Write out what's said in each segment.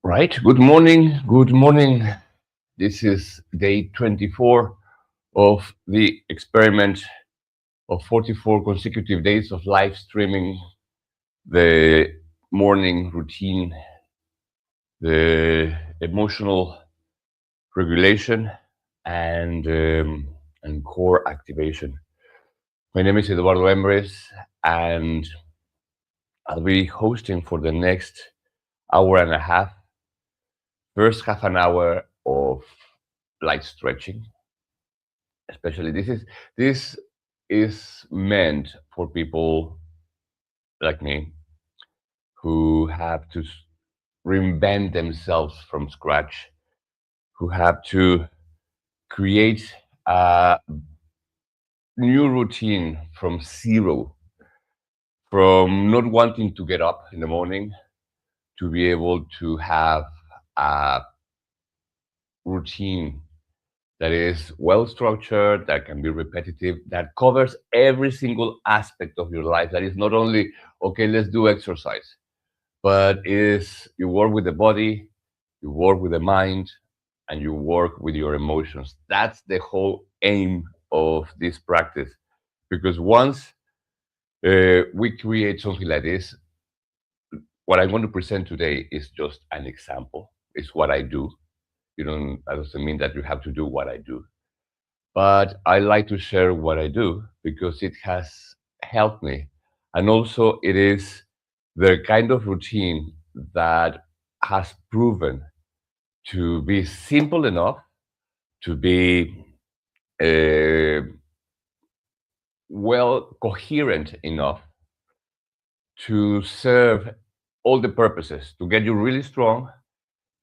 Right. Good morning. Good morning. This is day 24 of the experiment of 44 consecutive days of live streaming the morning routine, the emotional regulation, and core activation. My name is Eduardo Emris, and I'll be hosting for the next hour and a half. First half an hour of light stretching, especially this is meant for people like me who have to reinvent themselves from scratch, who have to create a new routine from zero, from not wanting to get up in the morning to be able to have a routine that is well structured, that can be repetitive, that covers every single aspect of your life. That is not only, okay, let's do exercise, but is you work with the body, you work with the mind, and you work with your emotions. That's the whole aim of this practice. Because once we create something like this, what I'm going to present today is just an example. It's what I do. That doesn't mean that you have to do what I do, but I like to share what I do because it has helped me. And also, it is the kind of routine that has proven to be simple enough, to be uh, well coherent enough to serve all the purposes, to get you really strong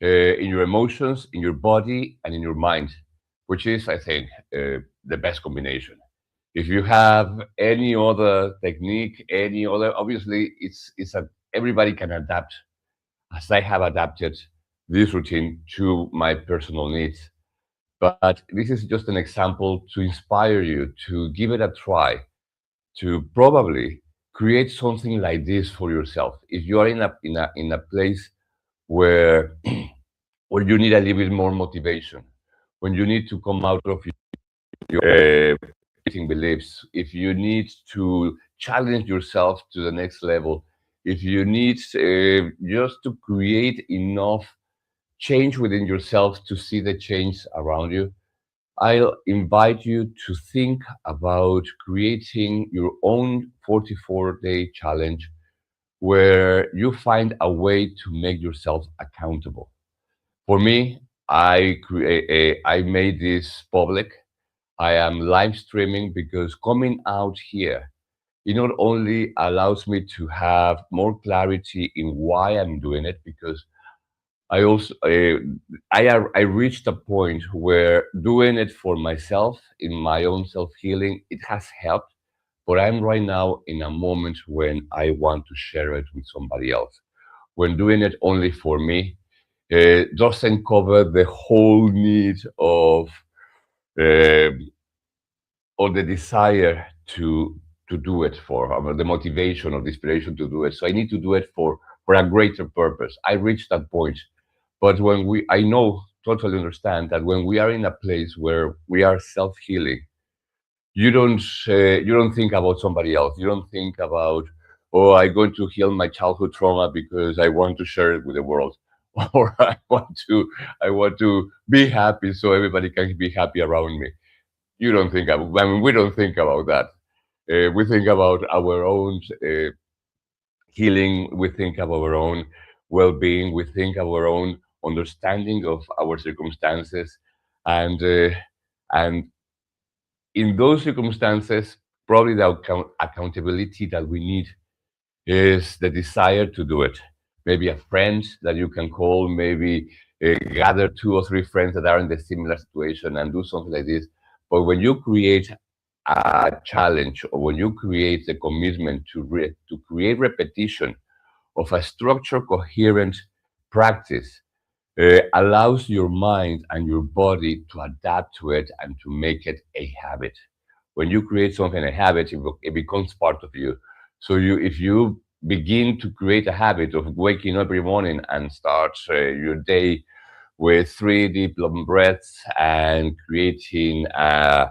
in your emotions, in your body, and in your mind, which is, I think, the best combination. If you have any other technique, any other, obviously, it's a everybody can adapt, as I have adapted this routine to my personal needs. But this is just an example to inspire you to give it a try, to probably create something like this for yourself. If you are in a place where where you need a little bit more motivation, when you need to come out of your limiting beliefs, if you need to challenge yourself to the next level, if you need just to create enough change within yourself to see the change around you, I'll invite you to think about creating your own 44-day challenge where you find a way to make yourself accountable. For me, I made this public. I am live streaming because coming out here, it not only allows me to have more clarity in why I'm doing it, because I also I reached a point where doing it for myself in my own self healing, it has helped. But I'm right now in a moment when I want to share it with somebody else. When doing it only for me, doesn't cover the whole need uh, or the desire to do it for, the motivation or the inspiration to do it. So I need to do it for a greater purpose. I reached that point, but I know, totally understand that when we are in a place where we are self healing, you don't think about somebody else. You don't think about, oh, I'm going to heal my childhood trauma because I want to share it with the world, or I want to be happy so everybody can be happy around me. You don't think about. I mean, we don't think about that. We think about our own healing. We think about our own well-being. We think of our own understanding of our circumstances, and and in those circumstances, probably the accountability that we need is the desire to do it. Maybe a friend that you can call, maybe gather two or three friends that are in the similar situation and do something like this. But when you create a challenge, or when you create the commitment to create repetition of a structured, coherent practice, allows your mind and your body to adapt to it and to make it a habit. When you create something a habit, it becomes part of you. So if you begin to create a habit of waking up every morning and start your day with three deep long breaths and creating a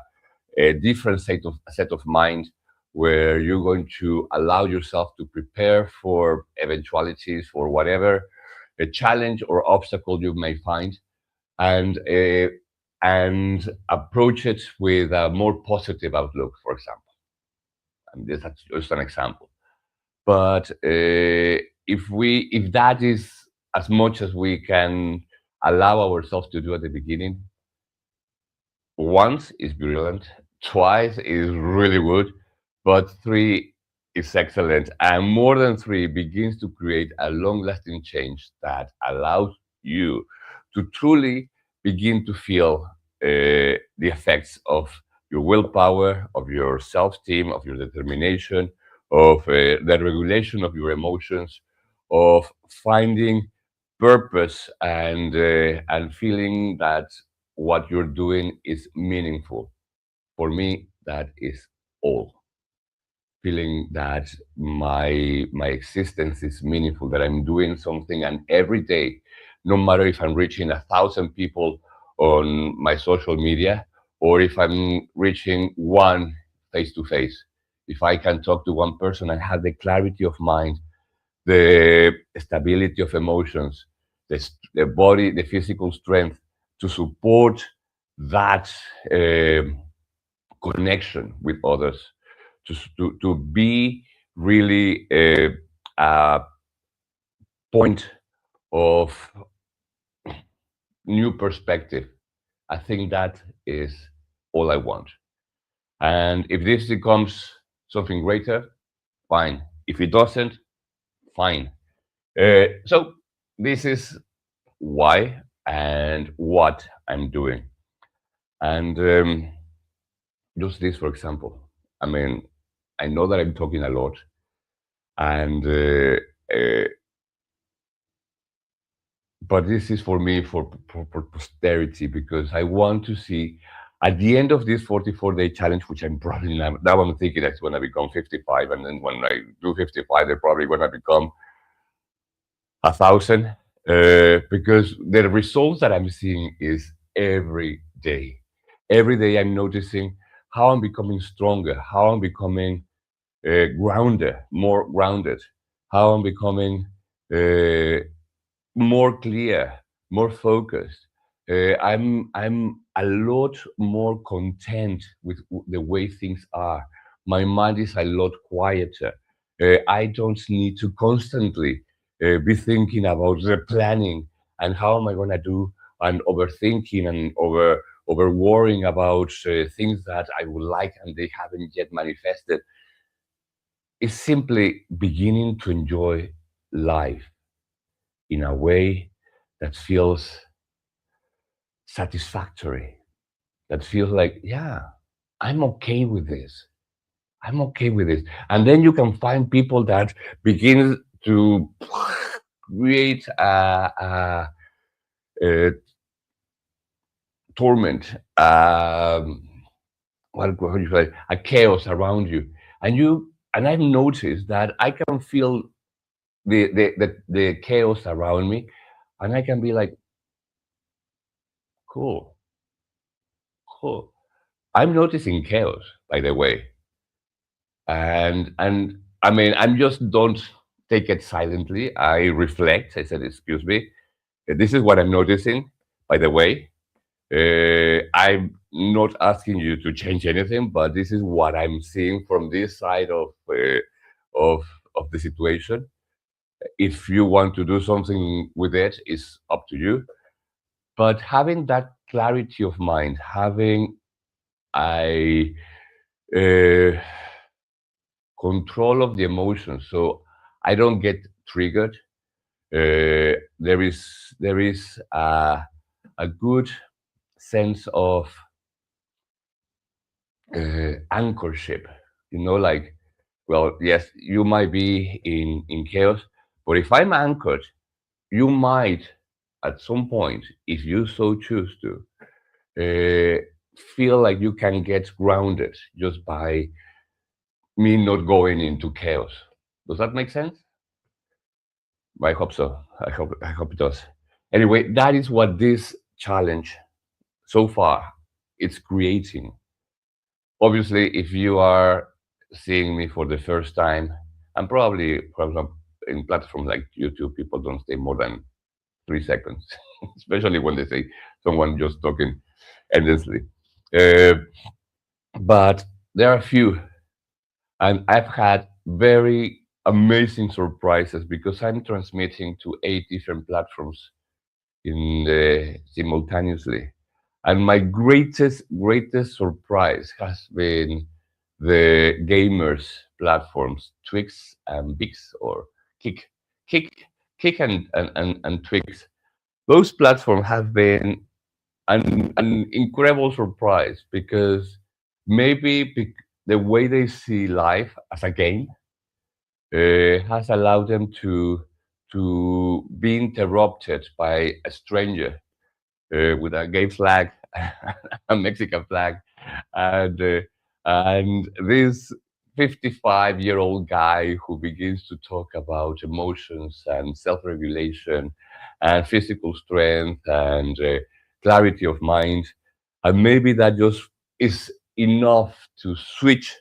different set of mind where you're going to allow yourself to prepare for eventualities, for whatever a challenge or obstacle you may find, and approach it with a more positive outlook, for example. And that's just an example. But if that is as much as we can allow ourselves to do at the beginning, once is brilliant, twice is really good, but three is excellent. And more than three begins to create a long lasting change that allows you to truly begin to feel the effects of your willpower, of your self esteem, of your determination, of the regulation of your emotions, of finding purpose and feeling that what you're doing is meaningful. For me, that is all. Feeling that my existence is meaningful, that I'm doing something, and every day, no matter if I'm reaching 1,000 people on my social media or if I'm reaching one face to face, if I can talk to one person and have the clarity of mind, the stability of emotions, the body, the physical strength to support that connection with others, to be really a point of new perspective. I think that is all I want. And if this becomes something greater, fine. If it doesn't, fine. So this is why and what I'm doing. And just this, for example. I mean, I know that I'm talking a lot, and uh, but this is for me for posterity because I want to see at the end of this 44-day challenge, which I'm probably now I'm thinking that's when I become 55, and then when I do 55, they're probably when I become 1,000, because the results that I'm seeing is every day. Every day I'm noticing how I'm becoming stronger, how I'm becoming grounded, more grounded, how I'm becoming uh, more clear, more focused. I'm a lot more content with the way things are. My mind is a lot quieter. I don't need to constantly be thinking about the planning and how am I going to do, and overthinking and over worrying about things that I would like and they haven't yet manifested. It's simply beginning to enjoy life in a way that feels satisfactory, that feels like, yeah, I'm okay with this. I'm okay with this. And then you can find people that begin to create a torment, what do you say, a chaos around you. And I've noticed that I can feel the chaos around me, and I can be like, cool, cool. I'm noticing chaos, by the way, and I mean, I'm just don't take it silently. I reflect. I said, "Excuse me, this is what I'm noticing." By the way, I'm not asking you to change anything, but this is what I'm seeing from this side of of the situation. If you want to do something with it, it's up to you. But having that clarity of mind, having a uh, control of the emotions, so I don't get triggered. There is a good sense of anchorship. Like, well, yes, you might be in chaos, but if I'm anchored, you might at some point, if you so choose to, uh, feel like you can get grounded just by me not going into chaos. Does that make sense? I hope so. I hope it does. Anyway, that is what this challenge so far it's creating. Obviously, if you are seeing me for the first time, and probably, for example, in platforms like YouTube, people don't stay more than 3 seconds, especially when they say someone just talking endlessly. Uh, but there are a few, and I've had very amazing surprises because I'm transmitting to 8 different platforms in simultaneously. And my greatest surprise has been the gamers platforms, Twix and Bix or Kick, Kick, Kick and Twix. Those platforms have been an incredible surprise because maybe the way they see life as a game has allowed them to be interrupted by a stranger with a gay flag, a Mexican flag, and uh, and this 55-year-old guy who begins to talk about emotions and self-regulation and physical strength and clarity of mind, and maybe that just is enough to switch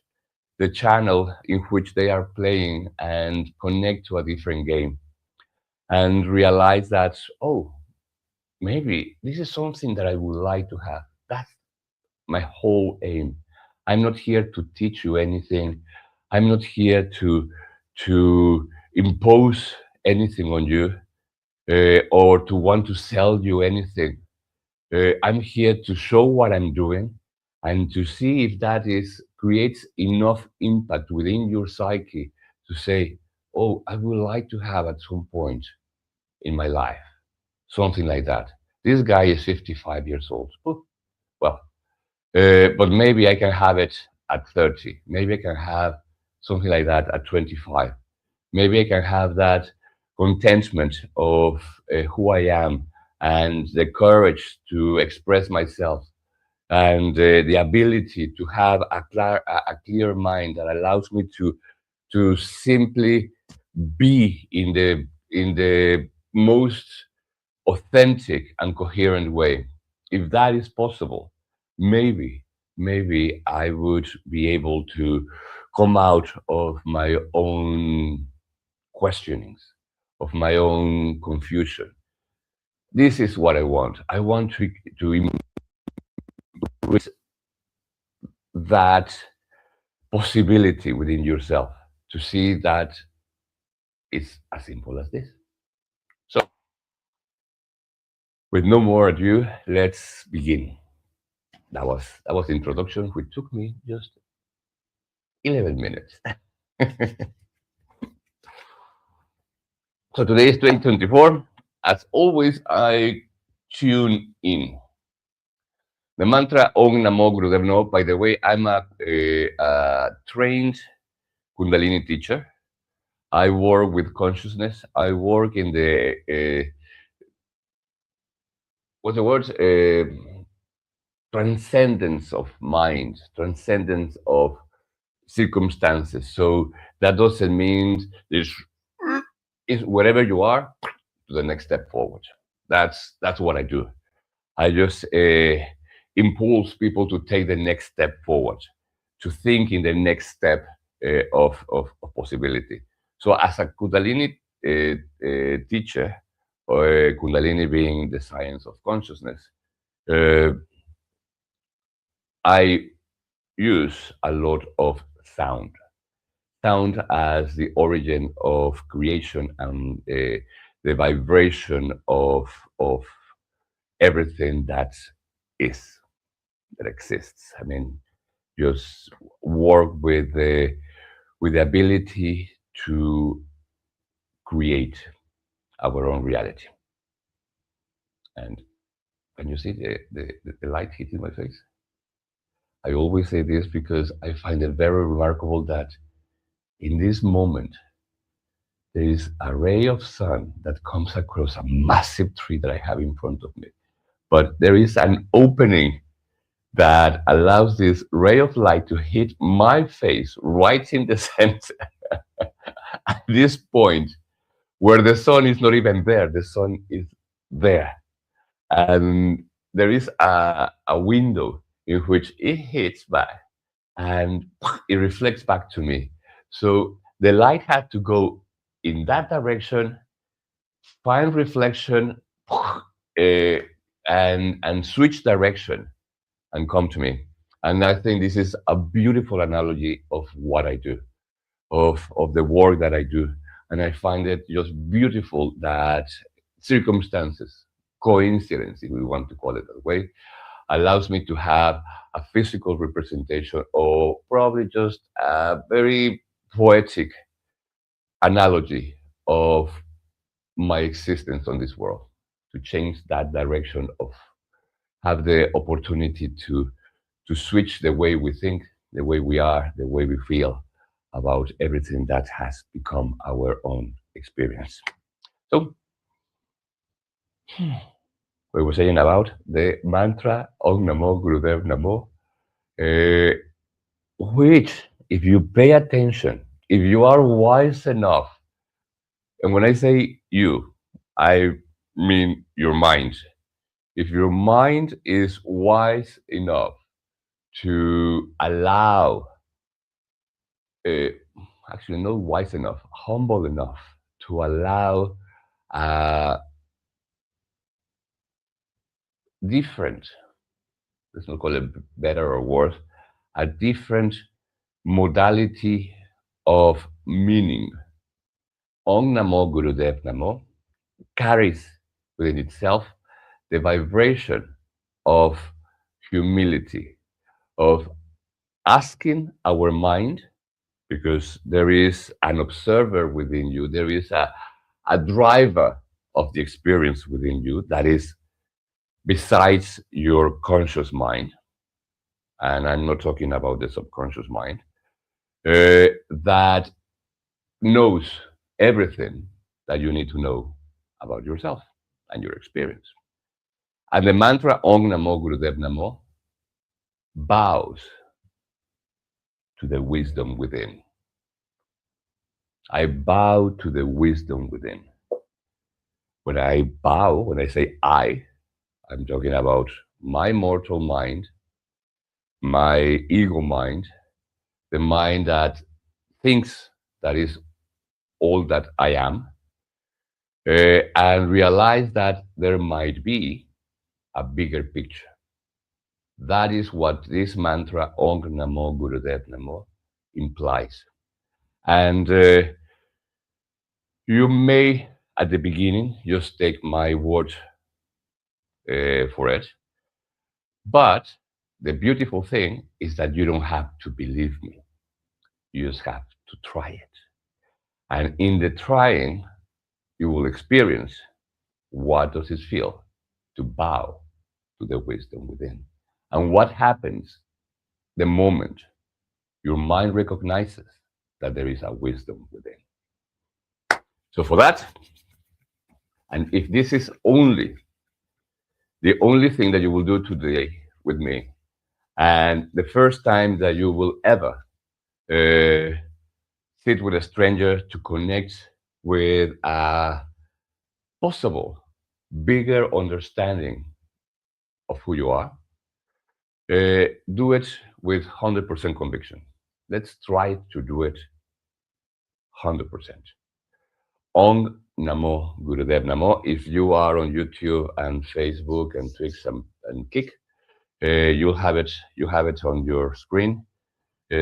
the channel in which they are playing and connect to a different game and realize that, oh, maybe this is something that I would like to have. That's my whole aim. I'm not here to teach you anything. I'm not here to impose anything on you or to want to sell you anything. I'm here to show what I'm doing and to see if that is creates enough impact within your psyche to say, "Oh, I would like to have at some point in my life something like that." This guy is 55 years old. Oh, well, but maybe I can have it at 30. Maybe I can have something like that at 25. Maybe I can have that contentment of who I am and the courage to express myself and the ability to have a clear mind that allows me to simply be in the most authentic and coherent way. If that is possible, maybe, maybe I would be able to come out of my own questionings, of my own confusion. This is what I want. I want to embrace that possibility within yourself to see that it's as simple as this. So, with no more ado, let's begin. That was the introduction, which took me just 11 minutes. So today is 2024. As always, I tune in. The mantra Om Namo Gurudev. No, by the way, I'm a trained Kundalini teacher. I work with consciousness. I work in the what's the word? Transcendence of mind, transcendence of circumstances. So that doesn't mean there's is wherever you are to the next step forward. That's what I do. I just impulse people to take the next step forward, to think in the next step of possibility. So as a Kundalini teacher, or Kundalini being the science of consciousness, uh, I use a lot of sound as the origin of creation and the vibration of everything that is that exists. I mean, just work with the ability to create our own reality. And can you see the light hitting my face? I always say this because I find it very remarkable that in this moment there is a ray of sun that comes across a massive tree that I have in front of me. But there is an opening that allows this ray of light to hit my face right in the center. at this point where the sun is not even there, the sun is there. And there is a window in which it hits back and it reflects back to me. So the light had to go in that direction, find reflection, and switch direction and come to me. And I think this is a beautiful analogy of what I do, of the work that I do. And I find it just beautiful that circumstances, coincidence, if we want to call it that way, allows me to have a physical representation or probably just a very poetic analogy of my existence on this world, to change that direction of have the opportunity to switch the way we think, the way we are, the way we feel about everything that has become our own experience. So we were saying about the mantra Om Namo Gurudev Namo, uh, which, if you pay attention, if you are wise enough, and when I say you, I mean your mind. If your mind is wise enough to allow, uh, actually not wise enough, humble enough to allow a different, let's not call it better or worse, a different modality of meaning. Om Namo Gurudev Namo carries within itself the vibration of humility, of asking our mind, because there is an observer within you, there is a driver of the experience within you that is besides your conscious mind, and I'm not talking about the subconscious mind, that knows everything that you need to know about yourself and your experience. And the mantra Om Namo Gurudev Namo bows to the wisdom within. I bow to the wisdom within. When I bow, when I say I'm talking about my mortal mind, my ego mind, the mind that thinks that is all that I am, and realize that there might be a bigger picture. That is what this mantra Om Namo Gurudev Namo implies. And you may, at the beginning, just take my word for it. But the beautiful thing is that you don't have to believe me. You just have to try it. And in the trying, you will experience what does it feel to bow to the wisdom within. And what happens the moment your mind recognizes that there is a wisdom within. So for that, and if this is only the only thing that you will do today with me, and the first time that you will ever uh, sit with a stranger to connect with a possible bigger understanding of who you are, do it with 100% conviction. Let's try to do it 100%. Om Namo Gurudev Namo. If you are on YouTube and Facebook and Twix and Kick, you'll have it. You have it on your screen.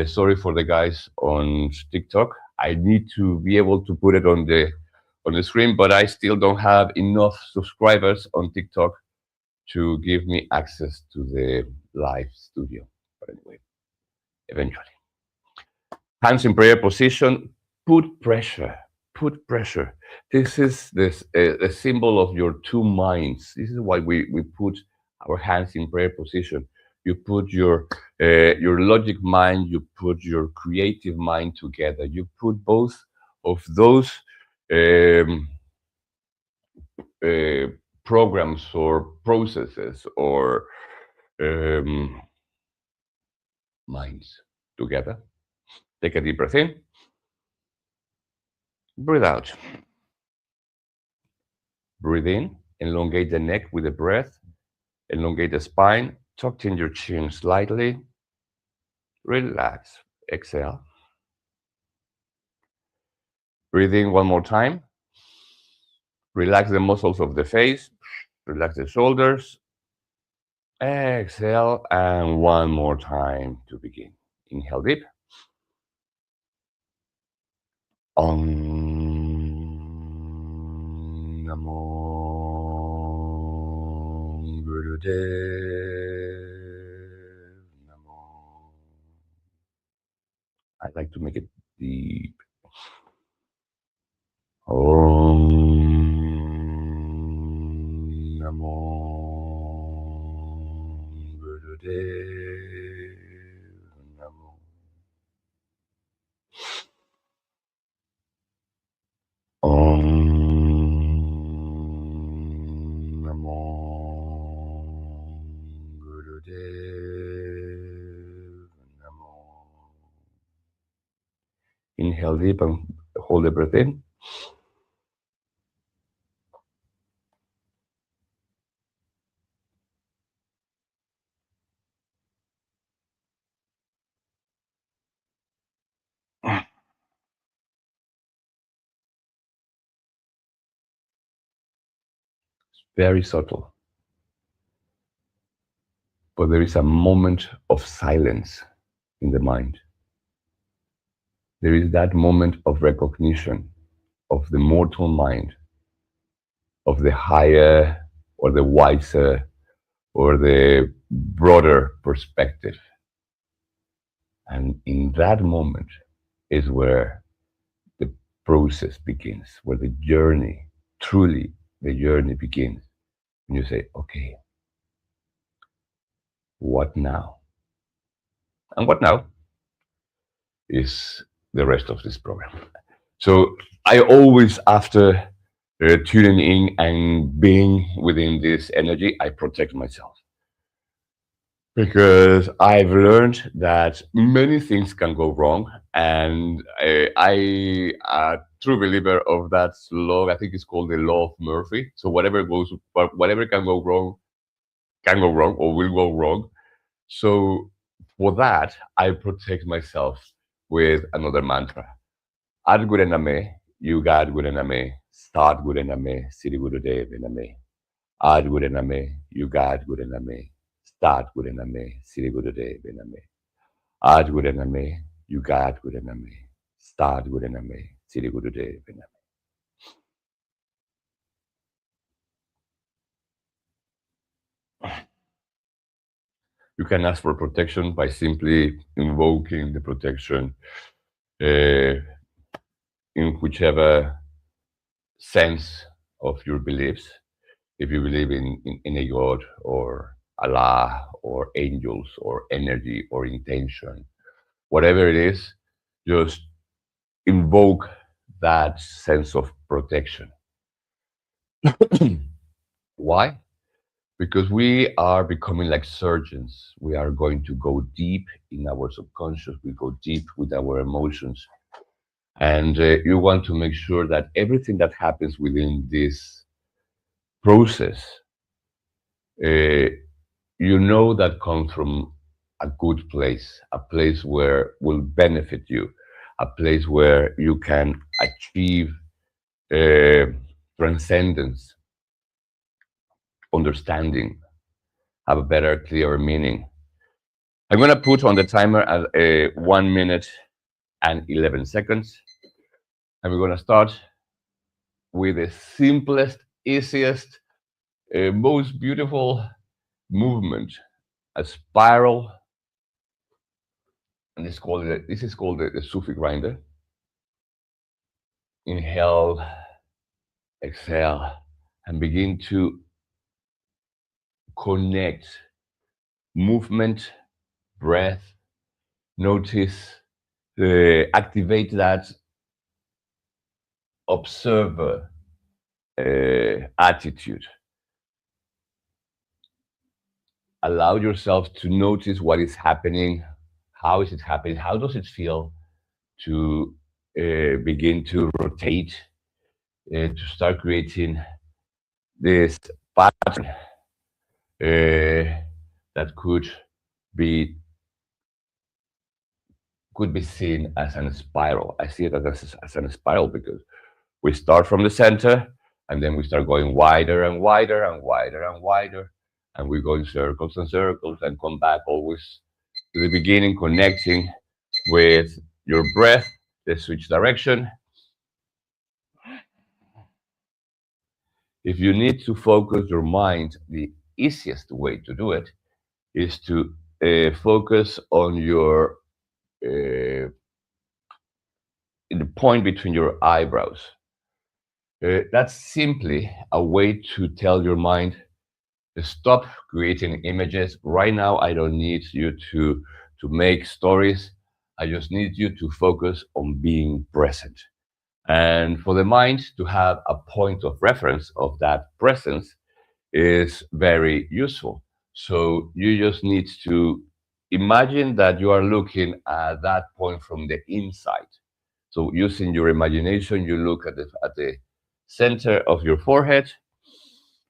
Sorry for the guys on TikTok. I need to be able to put it on the screen, but I still don't have enough subscribers on TikTok to give me access to the live studio. But anyway, eventually. Hands in prayer position. Put pressure. Put pressure. This is this a symbol of your two minds. This is why we put our hands in prayer position. You put your logic mind, you put your creative mind together. You put both of those um, uh, programs or processes or um, minds together. Take a deep breath in Breathe out. Breathe in. Elongate the neck with the breath. Elongate the spine. Tuck in your chin slightly. Relax. Exhale. Breathe in one more time. Relax the muscles of the face. Relax the shoulders. Exhale. And one more time to begin. Inhale deep. Om Namo Gurudev Namo. I'd like to make it deep. Om Namo Gurudev Namo. Om Namo Gurudev Namo. Inhale deep and hold the breath in. Very subtle. But there is a moment of silence in the mind. There is that moment of recognition of the mortal mind, of the higher or the wiser or the broader perspective. And in that moment is where the process begins, where the journey, truly the journey begins. And you say, okay, what now? And what now is the rest of this program. So I always, after tuning in and being within this energy, I protect myself. Because I've learned that many things can go wrong, and I a true believer of that law. I think it's called the law of Murphy. So whatever can go wrong or will go wrong. So for that, I protect myself with another mantra. Ad Gurename, you God Gurename, Start Gurename, Siri Gurudev Ename. Ad Gurename, you God Gurename, Start Gurename, Siri Gurudev Ename. Ad Gurename, you God Gurename, Start Gurename, Siri Gurudev Ename. You can ask for protection by simply invoking the protection in whichever sense of your beliefs. If you believe in a God or Allah or angels or energy or intention, whatever it is, just invoke that sense of protection. Why? Because we are becoming like surgeons. We are going to go deep in our subconscious, we go deep with our emotions. And you want to make sure that everything that happens within this process, you know that comes from a good place, a place where will benefit you, a place where you can achieve uh, transcendence, understanding, have a better, clearer meaning. I'm going to put on the timer at 1 minute and 11 seconds. And we're going to start with the simplest, easiest, most beautiful movement, a spiral. And this is called the Sufi grinder. Inhale, exhale, and begin to connect movement, breath. Notice, activate that observer attitude. Allow yourself to notice what is happening, how is it happening, how does it feel to begin to rotate, to start creating this pattern that be could be seen as a spiral. I see it as a spiral because we start from the center and then we start going wider and wider and wider and wider, and we go in circles and circles and come back always to the beginning, connecting with your breath. Let's switch direction. If you need to focus your mind, the easiest way to do it is to focus on your in the point between your eyebrows. That's simply a way to tell your mind to stop creating images. Right now, I don't need you to make stories. I just need you to focus on being present. And for the mind to have a point of reference of that presence is very useful. So you just need to imagine that you are looking at that point from the inside. So using your imagination, you look at the center of your forehead,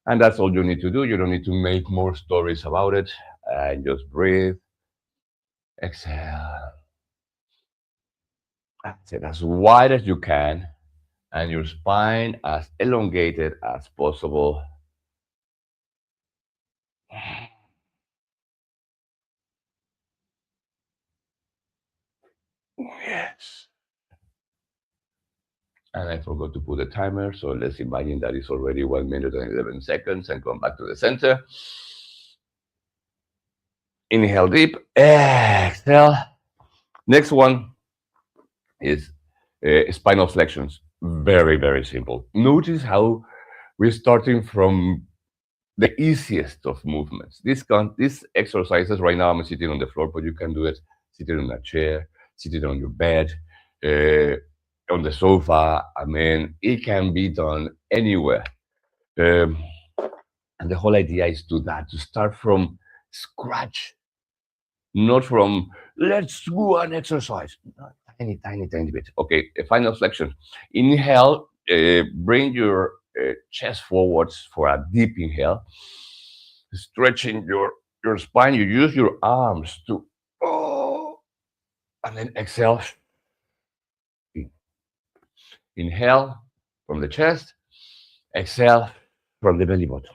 and that's all you need to do. You don't need to make more stories about it. And just breathe, exhale. That's it, as wide as you can, and your spine as elongated as possible. Yes. And I forgot to put the timer, so let's imagine that it's already 1 minute and 11 seconds and come back to the center. Inhale deep, exhale. Next one is spinal flexions. Very, very simple. Notice how we're starting from the easiest of movements. These exercises, right now I'm sitting on the floor, but you can do it sitting on a chair, sitting on your bed, uh, on the sofa. I mean, it can be done anywhere. Um, and the whole idea is to start from scratch, not from let's do an exercise. No, tiny, tiny, tiny bit. Okay, a final flexion. Inhale, bring your chest forwards for a deep inhale, stretching your spine. You use your arms to, oh, and then exhale. Inhale from the chest, exhale from the belly button.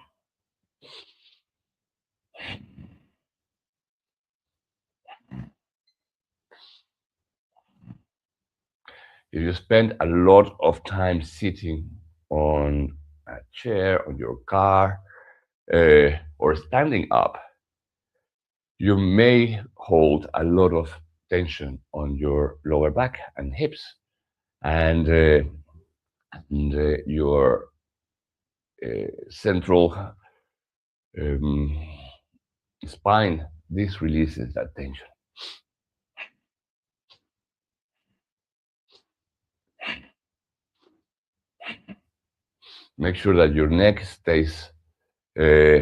If you spend a lot of time sitting on a chair, on your car, or standing up, you may hold a lot of tension on your lower back and hips, and, your central um, spine. This releases that tension. Make sure that your neck stays uh,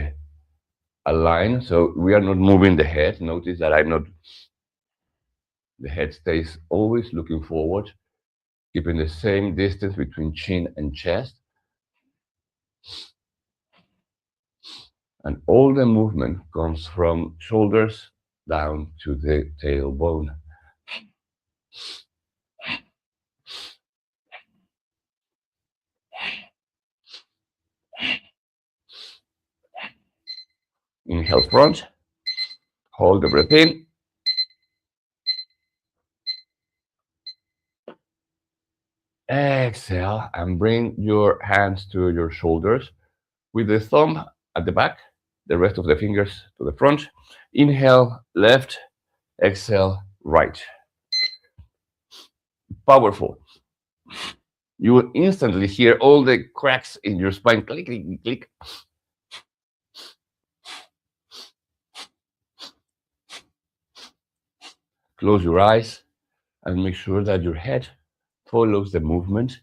aligned, so we are not moving the head. Notice that I'm not. The head stays always looking forward, keeping the same distance between chin and chest. And all the movement comes from shoulders down to the tailbone. Inhale front, hold the breath in. Exhale and bring your hands to your shoulders with the thumb at the back, the rest of the fingers to the front. Inhale left, exhale right. Powerful. You will instantly hear all the cracks in your spine. Click, click, click. Close your eyes and make sure that your head follows the movement.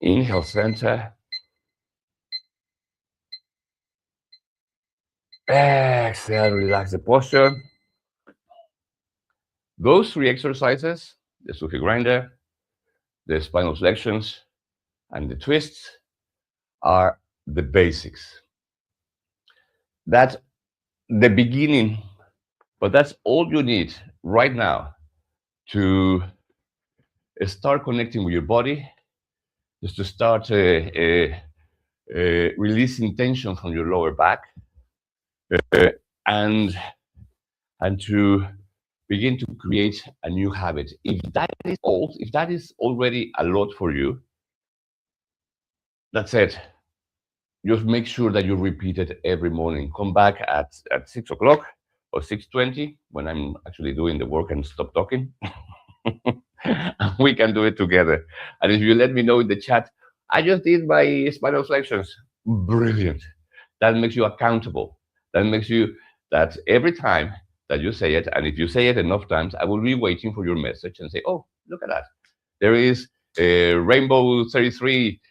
Inhale, center. Exhale, relax the posture. Those three exercises, the Sufi grinder, the spinal flexions, and the twists, are the basics. That's the beginning, but that's all you need right now to start connecting with your body, just to start releasing tension from your lower back, uh, and and to begin to create a new habit. If that is already a lot for you, that's it. Just make sure that you repeat it every morning. Come back at 6 o'clock or 6:20 when I'm actually doing the work and stop talking. And we can do it together. And if you let me know in the chat, I just did my spinal flexions. Brilliant. That makes you accountable. That makes you that every time that you say it, and if you say it enough times, I will be waiting for your message and say, oh, look at that. There is Rainbow 33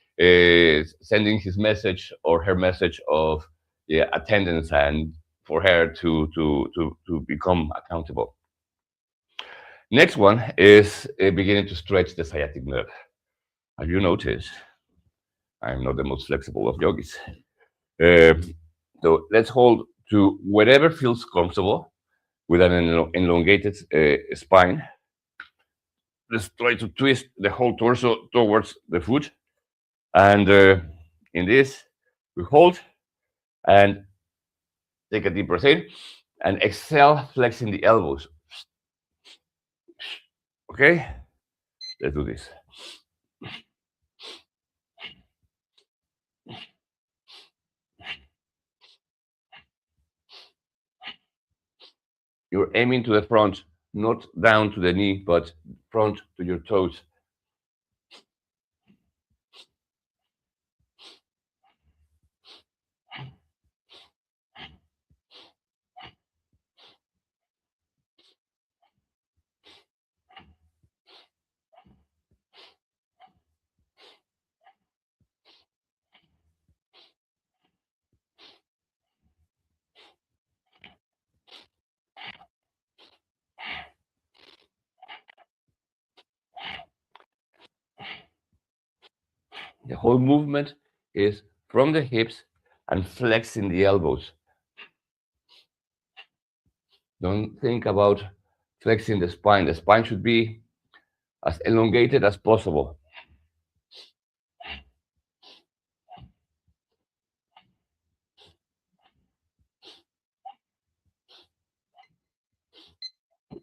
sending his message or her message of attendance and for her to become accountable. Next one is beginning to stretch the sciatic nerve. As you notice, I'm not the most flexible of yogis. Uh, so let's hold to whatever feels comfortable with an elongated spine. Let's try to twist the whole torso towards the foot. And in this, we hold and take a deep breath in and exhale, flexing the elbows. Okay? Let's do this. You're aiming to the front, not down to the knee, but front to your toes. The whole movement is from the hips and flexing the elbows. Don't think about flexing the spine. The spine should be as elongated as possible.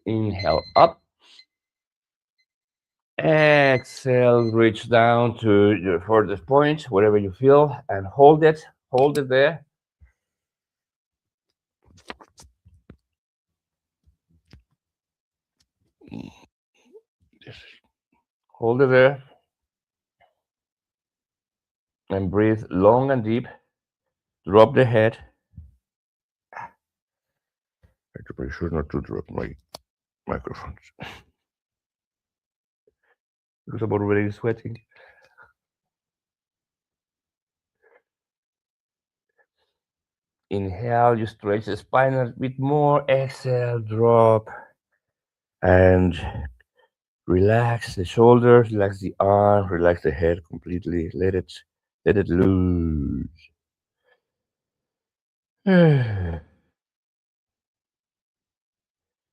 Inhale up. Exhale, reach down to your furthest point, wherever you feel, and hold it. Hold it there. Hold it there. And breathe long and deep. Drop the head. I have to be sure not to drop my microphones because I'm already sweating. Inhale, you stretch the spine a bit more. Exhale, drop. And relax the shoulders, relax the arm, relax the head completely. Let it loose. If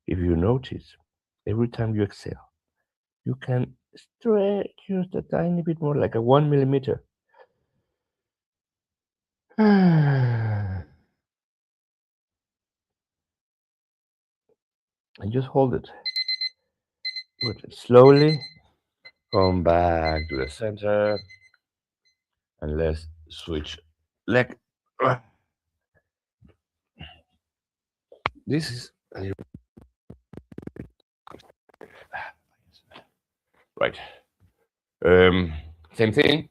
you notice, every time you exhale, you can stretch just a tiny bit more, like a 1 millimeter. And just hold it. Put it slowly. Come back to the center. And let's switch leg. This is right. Same thing.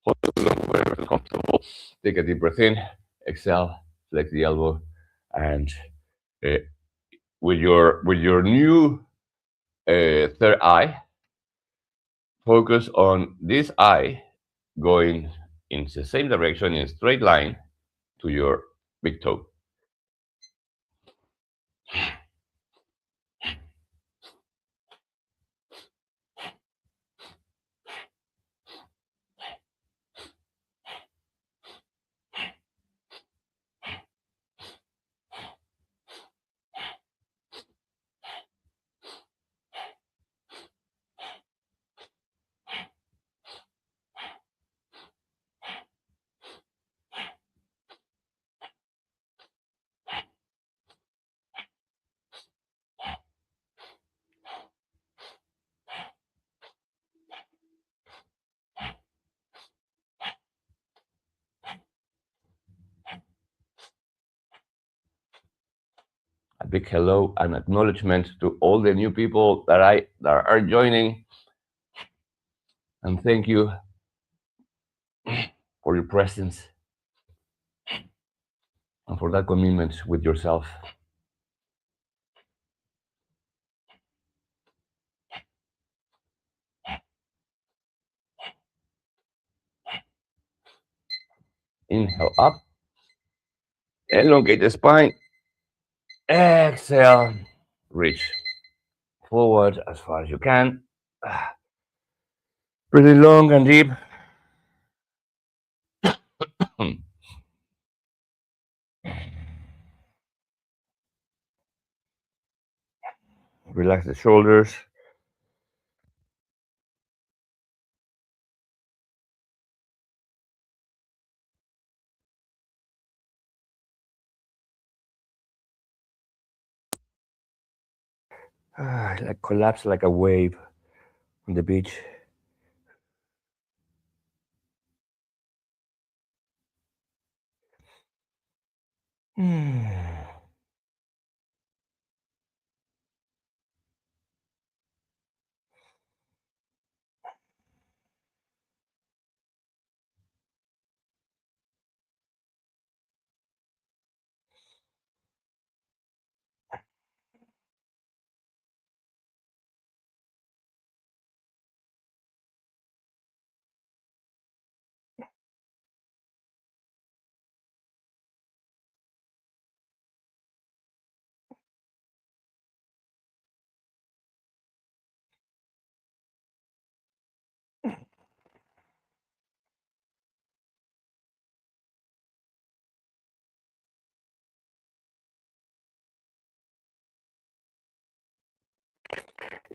Hold it wherever it's comfortable. Take a deep breath in. Exhale. Flex the elbow, and with your new third eye, focus on this eye going in the same direction in a straight line to your big toe. A big hello and acknowledgement to all the new people that are joining, and thank you for your presence and for that commitment with yourself. Inhale up, elongate the spine. Exhale, reach forward as far as you can. Breathe long and deep. Relax the shoulders. Like collapse like a wave on the beach.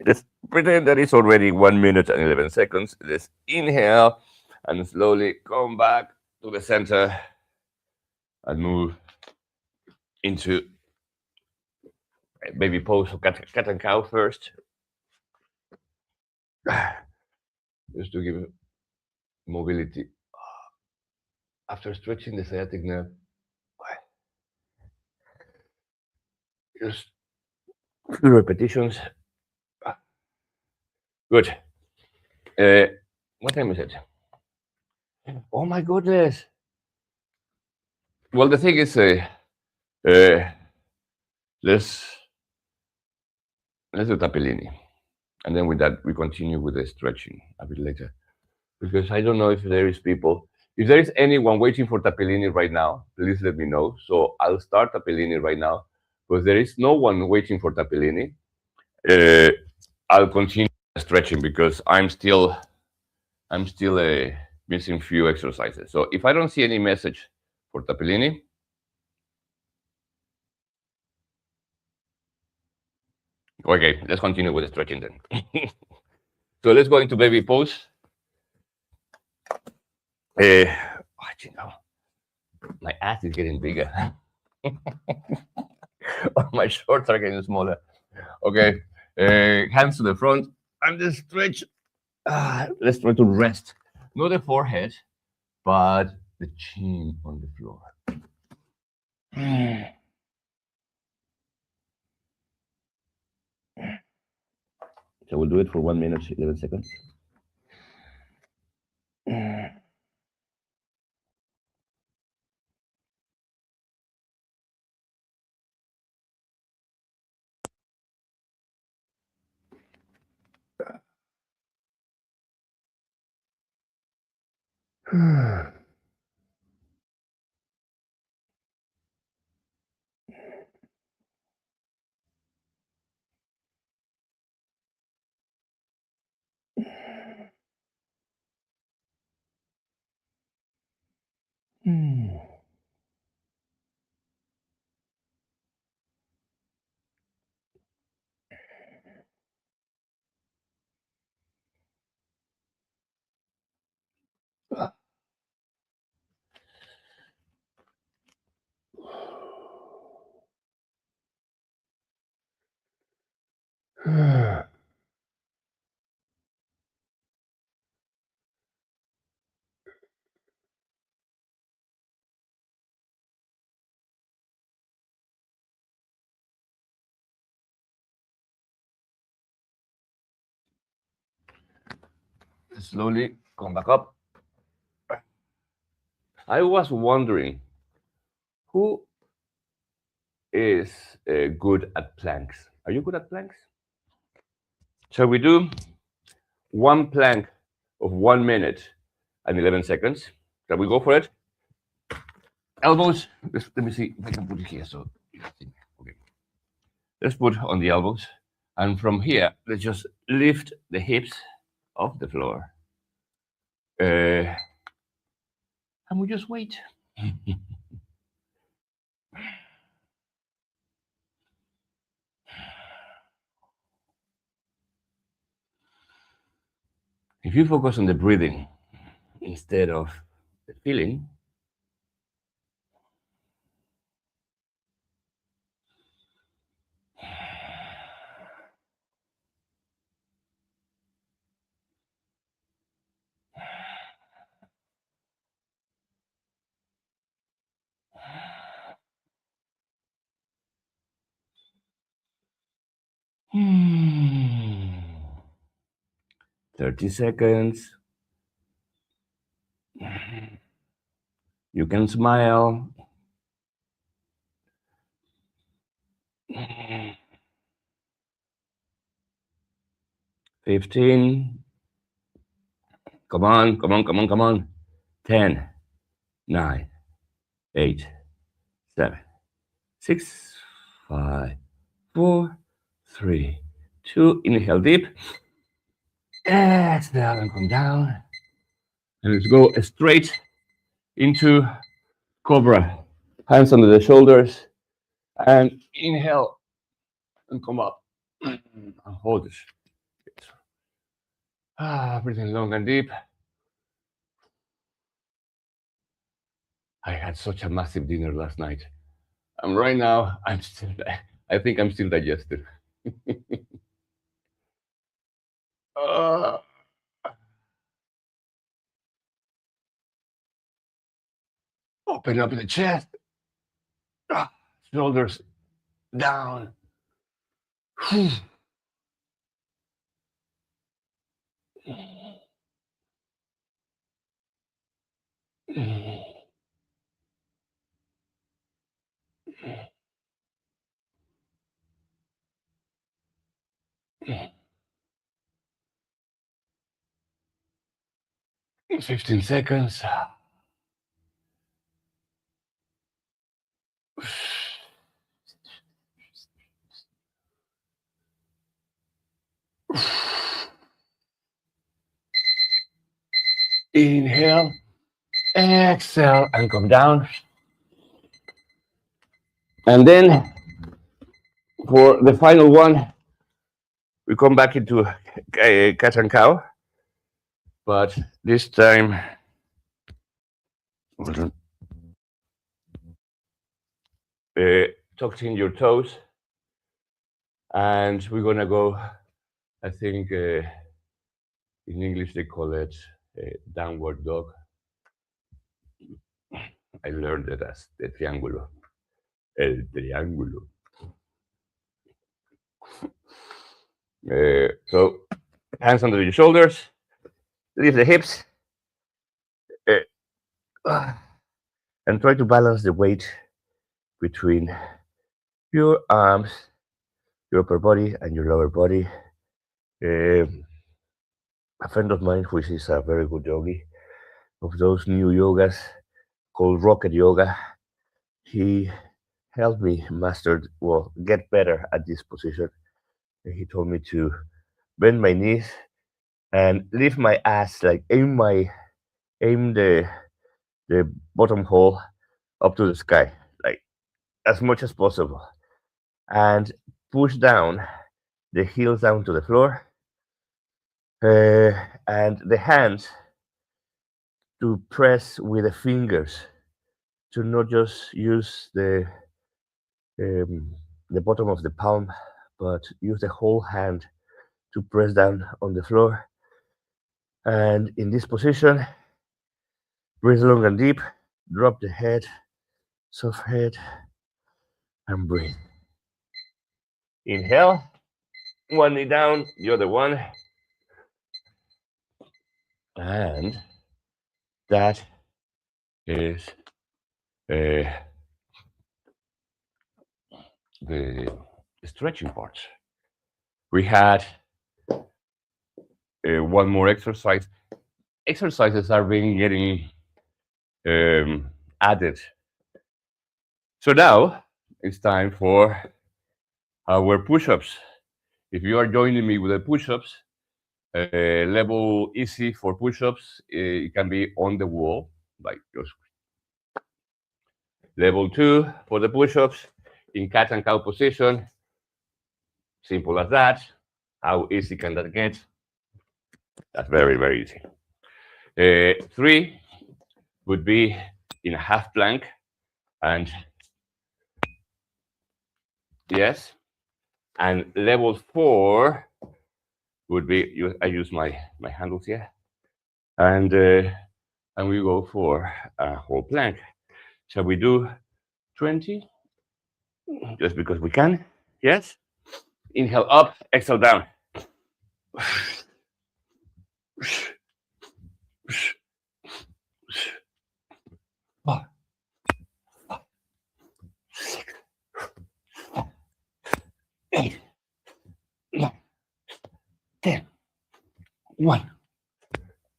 Let's pretend that it's already 1 minute and 11 seconds. Let's inhale and slowly come back to the center and move into baby pose or cat and cow first. Just to give mobility. After stretching the sciatic nerve, just few repetitions. Good. What time is it? Oh my goodness. Well, the thing is, uh, let's do Tappilini, and then with that we continue with the stretching a bit later, because I don't know if there is people. If there is anyone waiting for Tappilini right now, please let me know. So I'll start Tappilini right now. But there is no one waiting for Tappilini. I'll continue stretching because I'm still missing few exercises. So if I don't see any message for Tappilini, okay, let's continue with the stretching then. So let's go into baby pose. You know, my ass is getting bigger. My shorts are getting smaller. Okay, hands to the front and just stretch. Let's try to rest, not the forehead, but the chin on the floor. So we'll do it for 1 minute, 11 seconds. Slowly come back up. I was wondering who is good at planks. Are you good at planks? Shall we do one plank of 1 minute and 11 seconds? Shall we go for it? Elbows. Let me see if I can put it here. So, okay. Let's put on the elbows. And from here, let's just lift the hips off the floor. And we just wait. If you focus on the breathing instead of the feeling, hmm, 30 seconds. You can smile. 15. Come on, come on, come on, come on. 10, 9, 8, 7, 6, 5, 4, 3, 2. Inhale deep. Exhale and come down. And let's go straight into Cobra. Hands under the shoulders. And inhale and come up. And hold it. Breathing long and deep. I had such a massive dinner last night. And right now, I think I'm still digested. uh, Open up the chest. Shoulders down. 15 seconds. Inhale, exhale, and come down. And then for the final one, we come back into cat and cow. But this time, tuck in your toes. And we're going to go, I think in English they call it downward dog. I learned it as the triángulo. El triángulo. So, hands under your shoulders, lift the hips, and try to balance the weight between your arms, your upper body, and your lower body. A friend of mine, which is a very good yogi, of those new yogas called rocket yoga. He helped me master, well, get better at this position. And he told me to bend my knees and lift my ass, like aim the bottom hole up to the sky, like as much as possible, and push down the heels down to the floor, and the hands to press with the fingers, to not just use um, the bottom of the palm, but use the whole hand to press down on the floor. And in this position, breathe long and deep, drop the head, soft head, and breathe. Inhale, one knee down, the other one. And that is uh, the stretching part. We had one more exercise. Exercises are being getting added. So now it's time for our push-ups. If you are joining me with the push-ups, level easy for push-ups, it can be on the wall, like just level 2 for the push-ups in cat and cow position. Simple as that. How easy can that get? That's very, very easy. 3 would be in a half plank, and yes, and level 4 would be, I use my handles here, and we go for a whole plank. Shall we do 20? Just because we can. Yes. Inhale up, exhale down. 4, 6, 8, 9, 10. 1,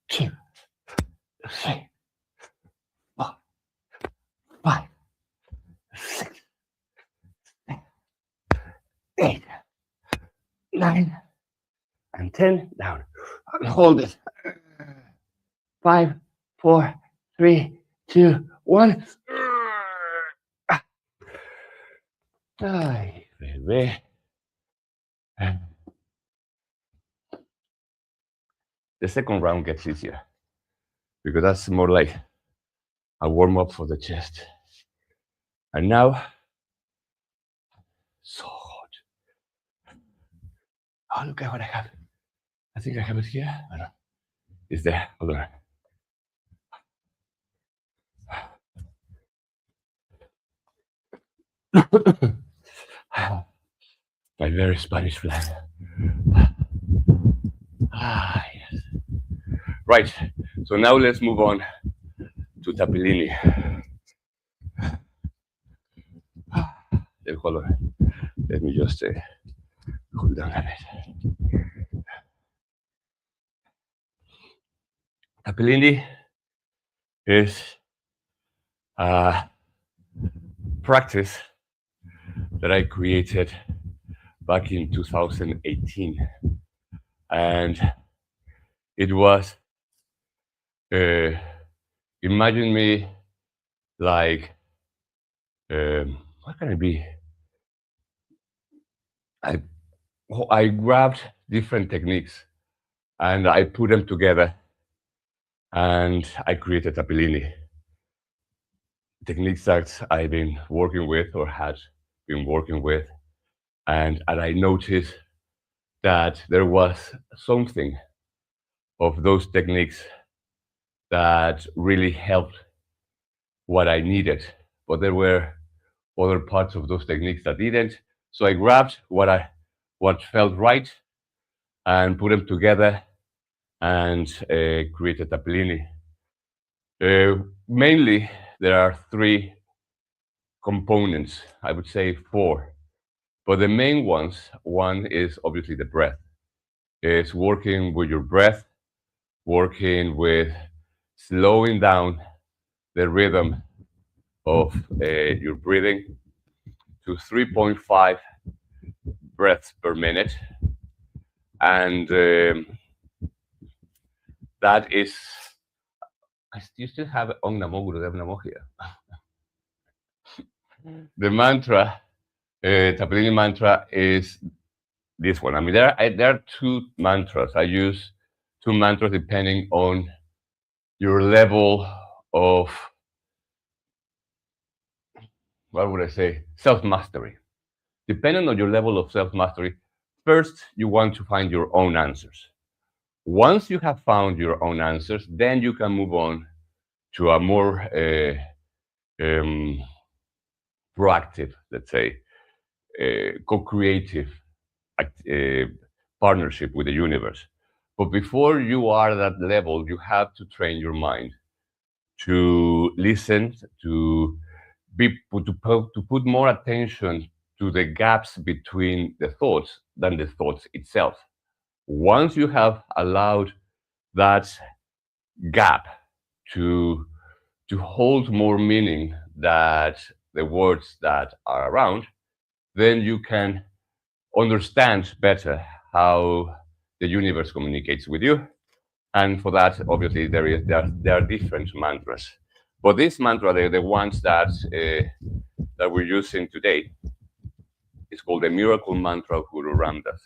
2, 3, 4, 5, 6, 8, 9, and 10. Down. Hold it. 5, 4, 3, 2, 1. Ay, bebé. The second round gets easier because that's more like a warm up for the chest. And now, so hot. Oh, look at what I have. I think I have it here. I don't. It's there. Hold on. My very Spanish flag. Yes. Right. So now let's move on to Tappilini. Hold on. Let me just hold down a bit. Tappilini is a practice that I created back in 2018. And it was, imagine me like, what can it be? I grabbed different techniques and I put them together and I created Tappilini. Techniques that I've been working with or had been working with. And I noticed that there was something of those techniques that really helped what I needed. But there were other parts of those techniques that didn't. So I grabbed what felt right and put them together and created Tappilini. Mainly, there are 3 components, I would say 4. But the main ones, one is obviously the breath. It's working with your breath, working with slowing down the rhythm of your breathing to 3.5 breaths per minute. And that is, you still have Om Namo Gurudev Namo here. The mantra, Tappilini mantra, is this one. I mean, there are two mantras. I use two mantras depending on your level of, what would I say, self-mastery. Depending on your level of self-mastery, first you want to find your own answers. Once you have found your own answers, then you can move on to a more proactive, let's say, co-creative partnership with the universe. But before you are at that level, you have to train your mind to listen, to put more attention to the gaps between the thoughts than the thoughts itself. Once you have allowed that gap to hold more meaning than the words that are around, then you can understand better how the universe communicates with you. And for that, obviously, there are different mantras. But this mantra, the ones that we're using today, is called the Miracle Mantra of Guru Ramdas,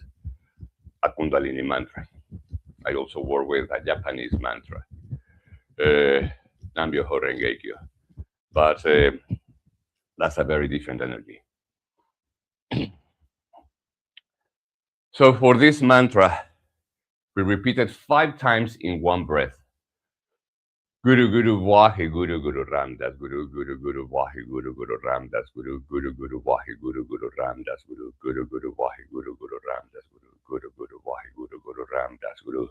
a Kundalini mantra. I also work with a Japanese mantra, Nambyo Horenge Kyo. But that's a very different energy. So for this mantra, we repeat it 5 times in one breath. Guru Guru Vahe Guru Guru Ramdas Guru Guru Guru Vahe Guru Guru Ramdas Guru Guru Guru Vahe Guru Guru Ramdas Guru Guru Guru Vahe Guru Guru Ramdas Guru Guru Guru Vahe Guru Guru Ramdas Guru.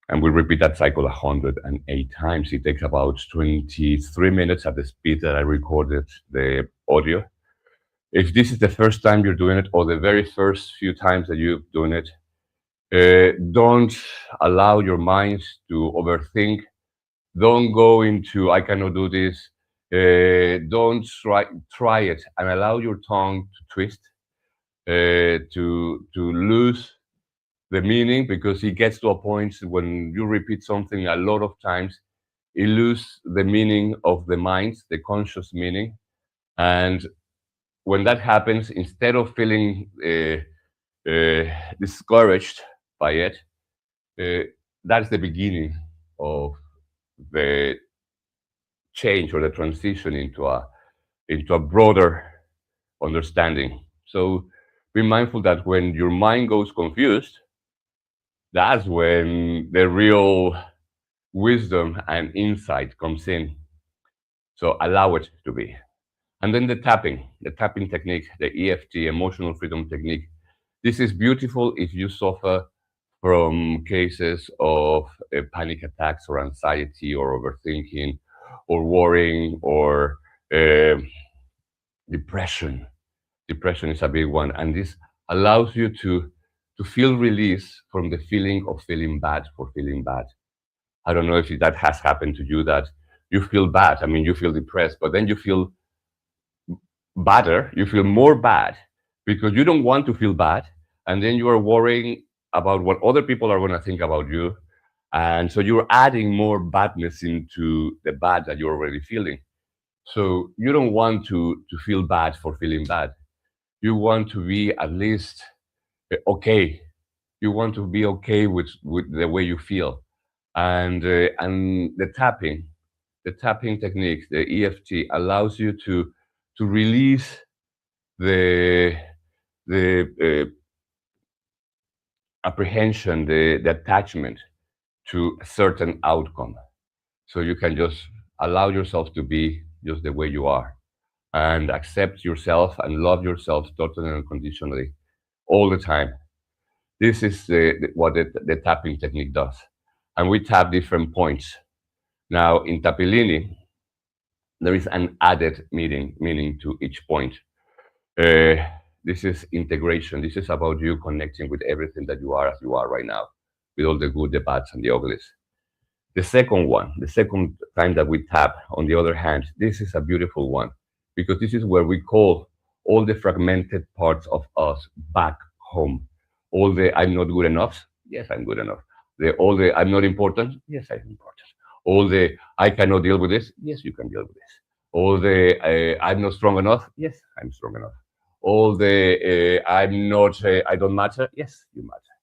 And we repeat that cycle 108 times. It takes about 23 minutes at the speed that I recorded the audio. If this is the first time you're doing it, or the very first few times that you're doing it, don't allow your mind to overthink. Don't go into, I cannot do this. Don't try it, and allow your tongue to twist, to lose the meaning, because it gets to a point when you repeat something a lot of times, it loses the meaning of the mind, the conscious meaning. And when that happens, instead of feeling discouraged by it, that's the beginning of the change or the transition into a broader understanding. So be mindful that when your mind goes confused, that's when the real wisdom and insight comes in. So allow it to be. And then the tapping technique, the EFT, emotional freedom technique. This is beautiful if you suffer from cases of panic attacks or anxiety or overthinking or worrying or depression. Depression is a big one. And this allows you to feel release from the feeling of feeling bad for feeling bad. I don't know if that has happened to you, that you feel bad. I mean, you feel depressed, but then you feel badder, you feel more bad because you don't want to feel bad. And then you are worrying about what other people are going to think about you. And so you're adding more badness into the bad that you're already feeling. So you don't want to feel bad for feeling bad. You want to be at least okay. You want to be okay with the way you feel. And the tapping technique, the EFT, allows you to release the apprehension, the attachment to a certain outcome. So you can just allow yourself to be just the way you are and accept yourself and love yourself totally and unconditionally all the time. This is what the tapping technique does. And we tap different points. Now, in Tappilini, there is an added meaning to each point. This is integration. This is about you connecting with everything that you are as you are right now, with all the good, the bads, and the uglies. The second one, the second time that we tap, on the other hand, this is a beautiful one because this is where we call all the fragmented parts of us back home. All the I'm not good enough. Yes, I'm good enough. All the I'm not important. Yes, I'm important. All the I cannot deal with this. Yes, you can deal with this. All the I'm not strong enough. Yes, I'm strong enough. All the I'm not, I don't matter. Yes, you matter.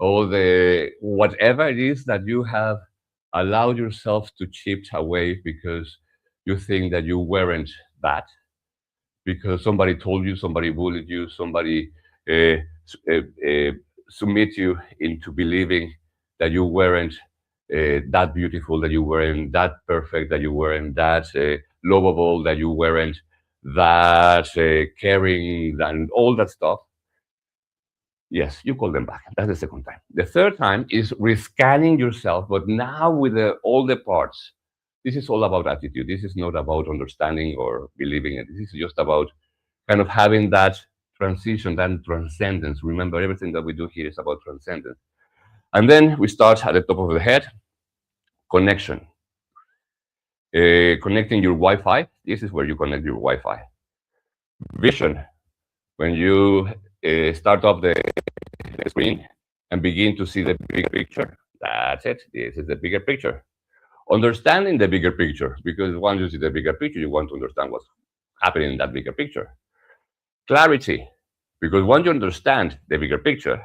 All the whatever it is that you have allowed yourself to chip away because you think that you weren't that, because somebody told you, somebody bullied you, somebody uh, submit you into believing that you weren't that beautiful, that you weren't that perfect, that you weren't that lovable, that you weren't that caring, and all that stuff. Yes, you call them back. That's the second time. The third time is rescanning yourself, but now with all the parts. This is all about attitude. This is not about understanding or believing it. This is just about kind of having that transition, that transcendence. Remember, everything that we do here is about transcendence. And then we start at the top of the head, connection. Connecting your Wi-Fi. This is where you connect your Wi-Fi. Vision. When you start up the screen and begin to see the big picture. That's it. This is the bigger picture. Understanding the bigger picture, because once you see the bigger picture, you want to understand what's happening in that bigger picture. Clarity, because once you understand the bigger picture,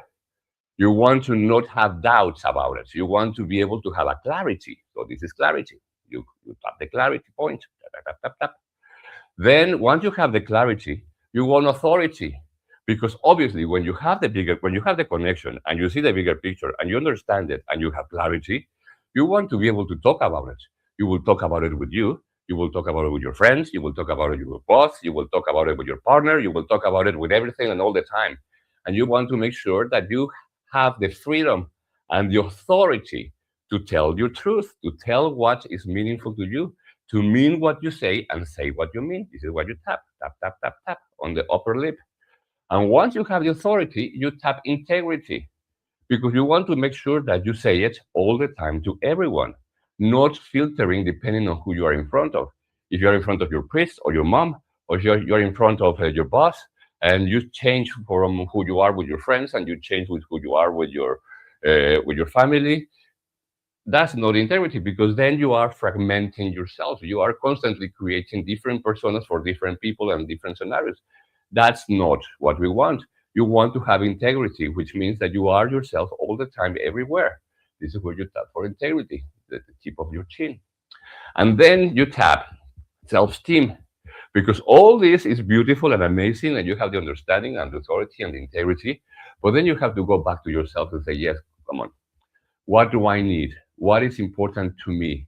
you want to not have doubts about it. You want to be able to have a clarity. So this is clarity. You tap the clarity point. Tap, tap, tap, tap. Then once you have the clarity, you want authority. Because obviously when you have the connection and you see the bigger picture and you understand it and you have clarity, you want to be able to talk about it. You will talk about it with you will talk about it with your friends, you will talk about it with your boss, you will talk about it with your partner, you will talk about it with everything and all the time. And you want to make sure that you have the freedom and the authority to tell your truth, to tell what is meaningful to you, to mean what you say and say what you mean. This is what you tap, tap, tap, tap, tap on the upper lip. And once you have the authority, you tap integrity because you want to make sure that you say it all the time to everyone, not filtering depending on who you are in front of. If you're in front of your priest or your mom, or if you're in front of your boss, and you change from who you are with your friends, and you change with who you are with your family, that's not integrity because then you are fragmenting yourself. You are constantly creating different personas for different people and different scenarios. That's not what we want. You want to have integrity, which means that you are yourself all the time, everywhere. This is where you tap for integrity, the tip of your chin. And then you tap self esteem, because all this is beautiful and amazing, and you have the understanding and the authority and the integrity. But then you have to go back to yourself and say, yes, come on, what do I need? What is important to me?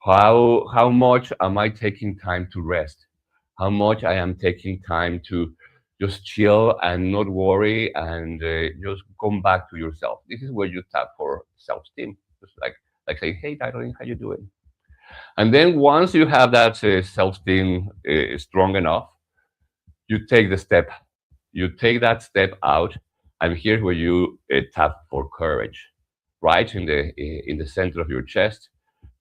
How much am I taking time to rest? How much I am taking time to just chill and not worry and just come back to yourself. This is where you tap for self-esteem. Just like say, hey, darling, how you doing? And then once you have that self-esteem strong enough, you take the step. You take that step out, and here's where you tap for courage, right in the center of your chest,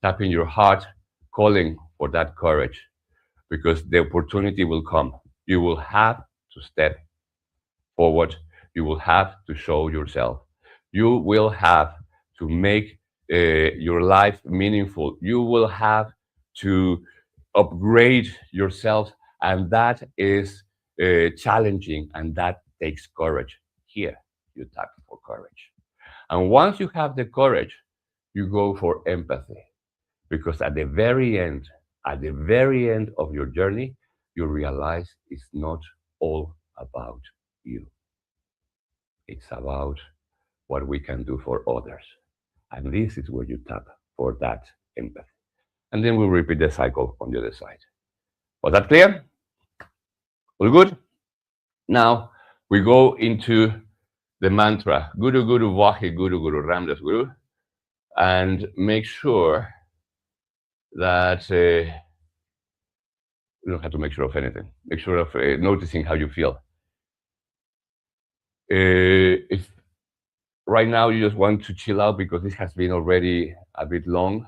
tapping your heart, calling for that courage, because the opportunity will come. You will have to step forward. You will have to show yourself. You will have to make your life meaningful. You will have to upgrade yourself, and that is challenging, and that takes courage. Here, you tap for courage. And once you have the courage, you go for empathy. Because at the very end of your journey, you realize it's not all about you. It's about what we can do for others. And this is where you tap for that empathy. And then we'll repeat the cycle on the other side. Was that clear? All good? Now we go into the mantra, Guru Guru Vahe Guru Guru Ramdas Guru, and make sure that you don't have to make sure of anything. Make sure of noticing how you feel. If right now you just want to chill out because this has been already a bit long,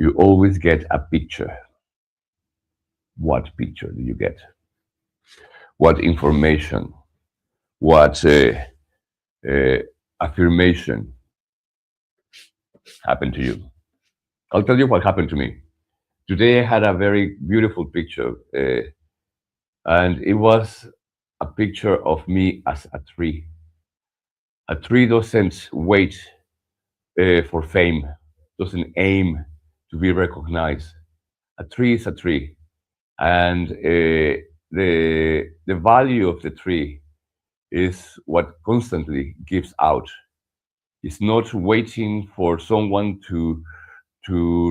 you always get a picture. What picture do you get? What information? What uh, affirmation happened to you? I'll tell you what happened to me. Today I had a very beautiful picture, and it was a picture of me as a tree. A tree doesn't wait for fame, doesn't aim to be recognized. A tree is a tree, and the value of the tree is what constantly gives out. It's not waiting for someone to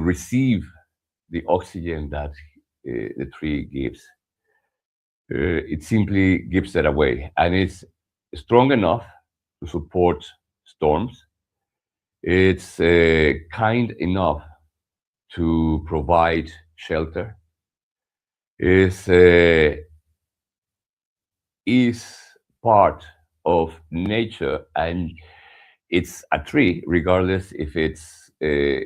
receive the oxygen that the tree gives. It simply gives that away, and it's strong enough to support storms. It's kind enough to provide shelter. Is is part of nature, and it's a tree, regardless if it's uh,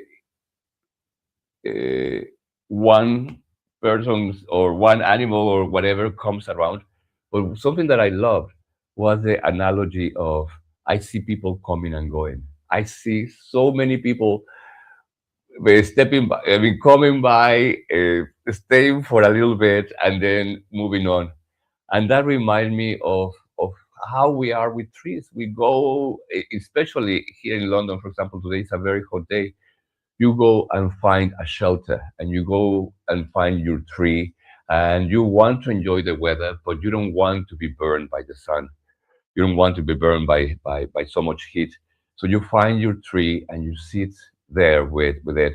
one person or one animal or whatever comes around. But something that I loved was the analogy of I see people coming and going. I see so many people stepping by, I mean, coming by, staying for a little bit, and then moving on. And that reminds me of how we are with trees. We go, especially here in London, for example, today is a very hot day. You go and find a shelter, and you go and find your tree, and you want to enjoy the weather, but you don't want to be burned by the sun. You don't want to be burned by so much heat. So you find your tree and you sit there with it.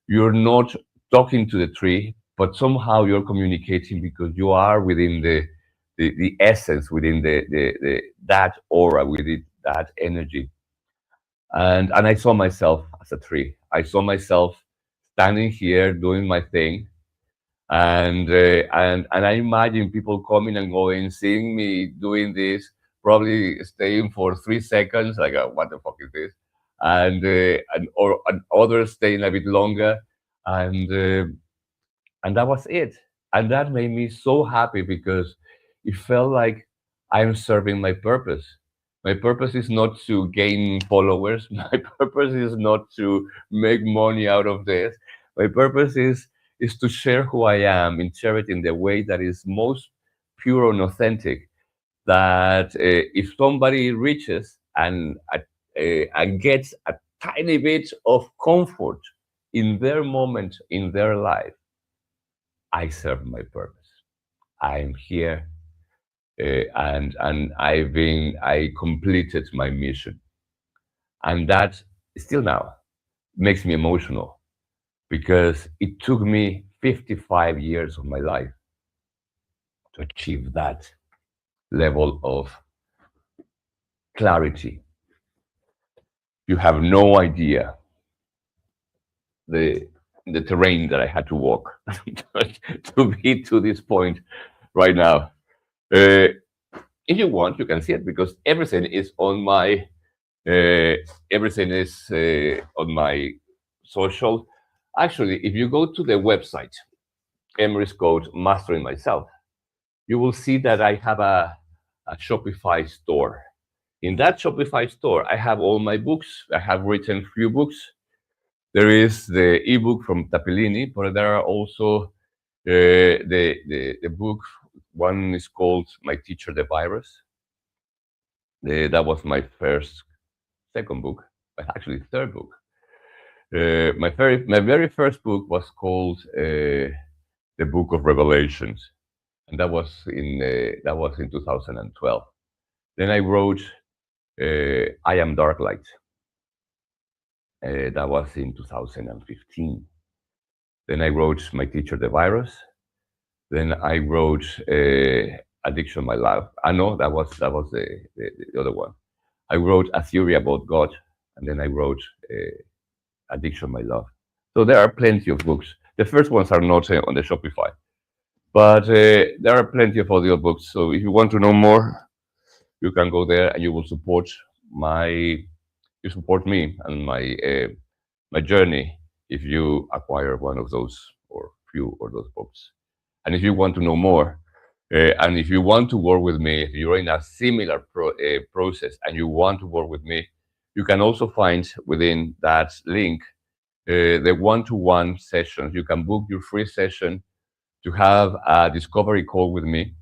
You're not talking to the tree, but somehow you're communicating because you are within the essence, within the that aura, within that energy. And I saw myself as a tree. I saw myself standing here doing my thing, and I imagine people coming and going, seeing me doing this, probably staying for 3 seconds, like what the fuck is this, and others staying a bit longer, and and that was it. And that made me so happy because it felt like I'm serving my purpose. My purpose is not to gain followers. My purpose is not to make money out of this. My purpose is to share who I am and share it in the way that is most pure and authentic. That if somebody reaches and gets a tiny bit of comfort in their moment in their life, I serve my purpose. I'm here, and I completed my mission, and that still now makes me emotional because it took me 55 years of my life to achieve that level of clarity. You have no idea the the terrain that I had to walk to be to this point right now. Uh, if you want, you can see it because everything is on my uh, everything is on my social. Actually, if you go to the website, Emris Code Mastering Myself, you will see that I have a Shopify store. In that Shopify store, I have all my books. I have written few books. There is the ebook from Tappilini, but there are also the book. One is called My Teacher, the Virus. That was my second book, but actually third book. My very first book was called the Book of Revelations, and that was in 2012. Then I wrote I Am Dark Light. That was in 2015. Then I wrote My Teacher, the Virus. Then I wrote Addiction, My Love. I know that was the other one. I wrote A Theory About God, and then I wrote Addiction, My Love. So there are plenty of books. The first ones are not on the Shopify, but there are plenty of audio books. So if you want to know more, you can go there and you will support my, you support me and my journey if you acquire one of those or few of those books. And if you want to know more, and if you want to work with me, if you're in a similar process and you want to work with me, you can also find within that link the one-to-one sessions. You can book your free session to have a discovery call with me.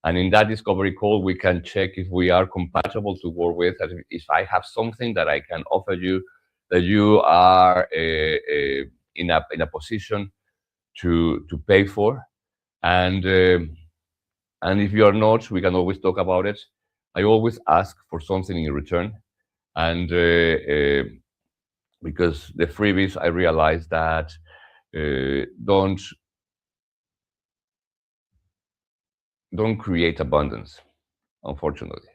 And in that discovery call, we can check if we are compatible to work with, and if I have something that I can offer you that you are in a position to pay for. And if you are not, we can always talk about it. I always ask for something in return. And because the freebies, I realize that don't create abundance, unfortunately.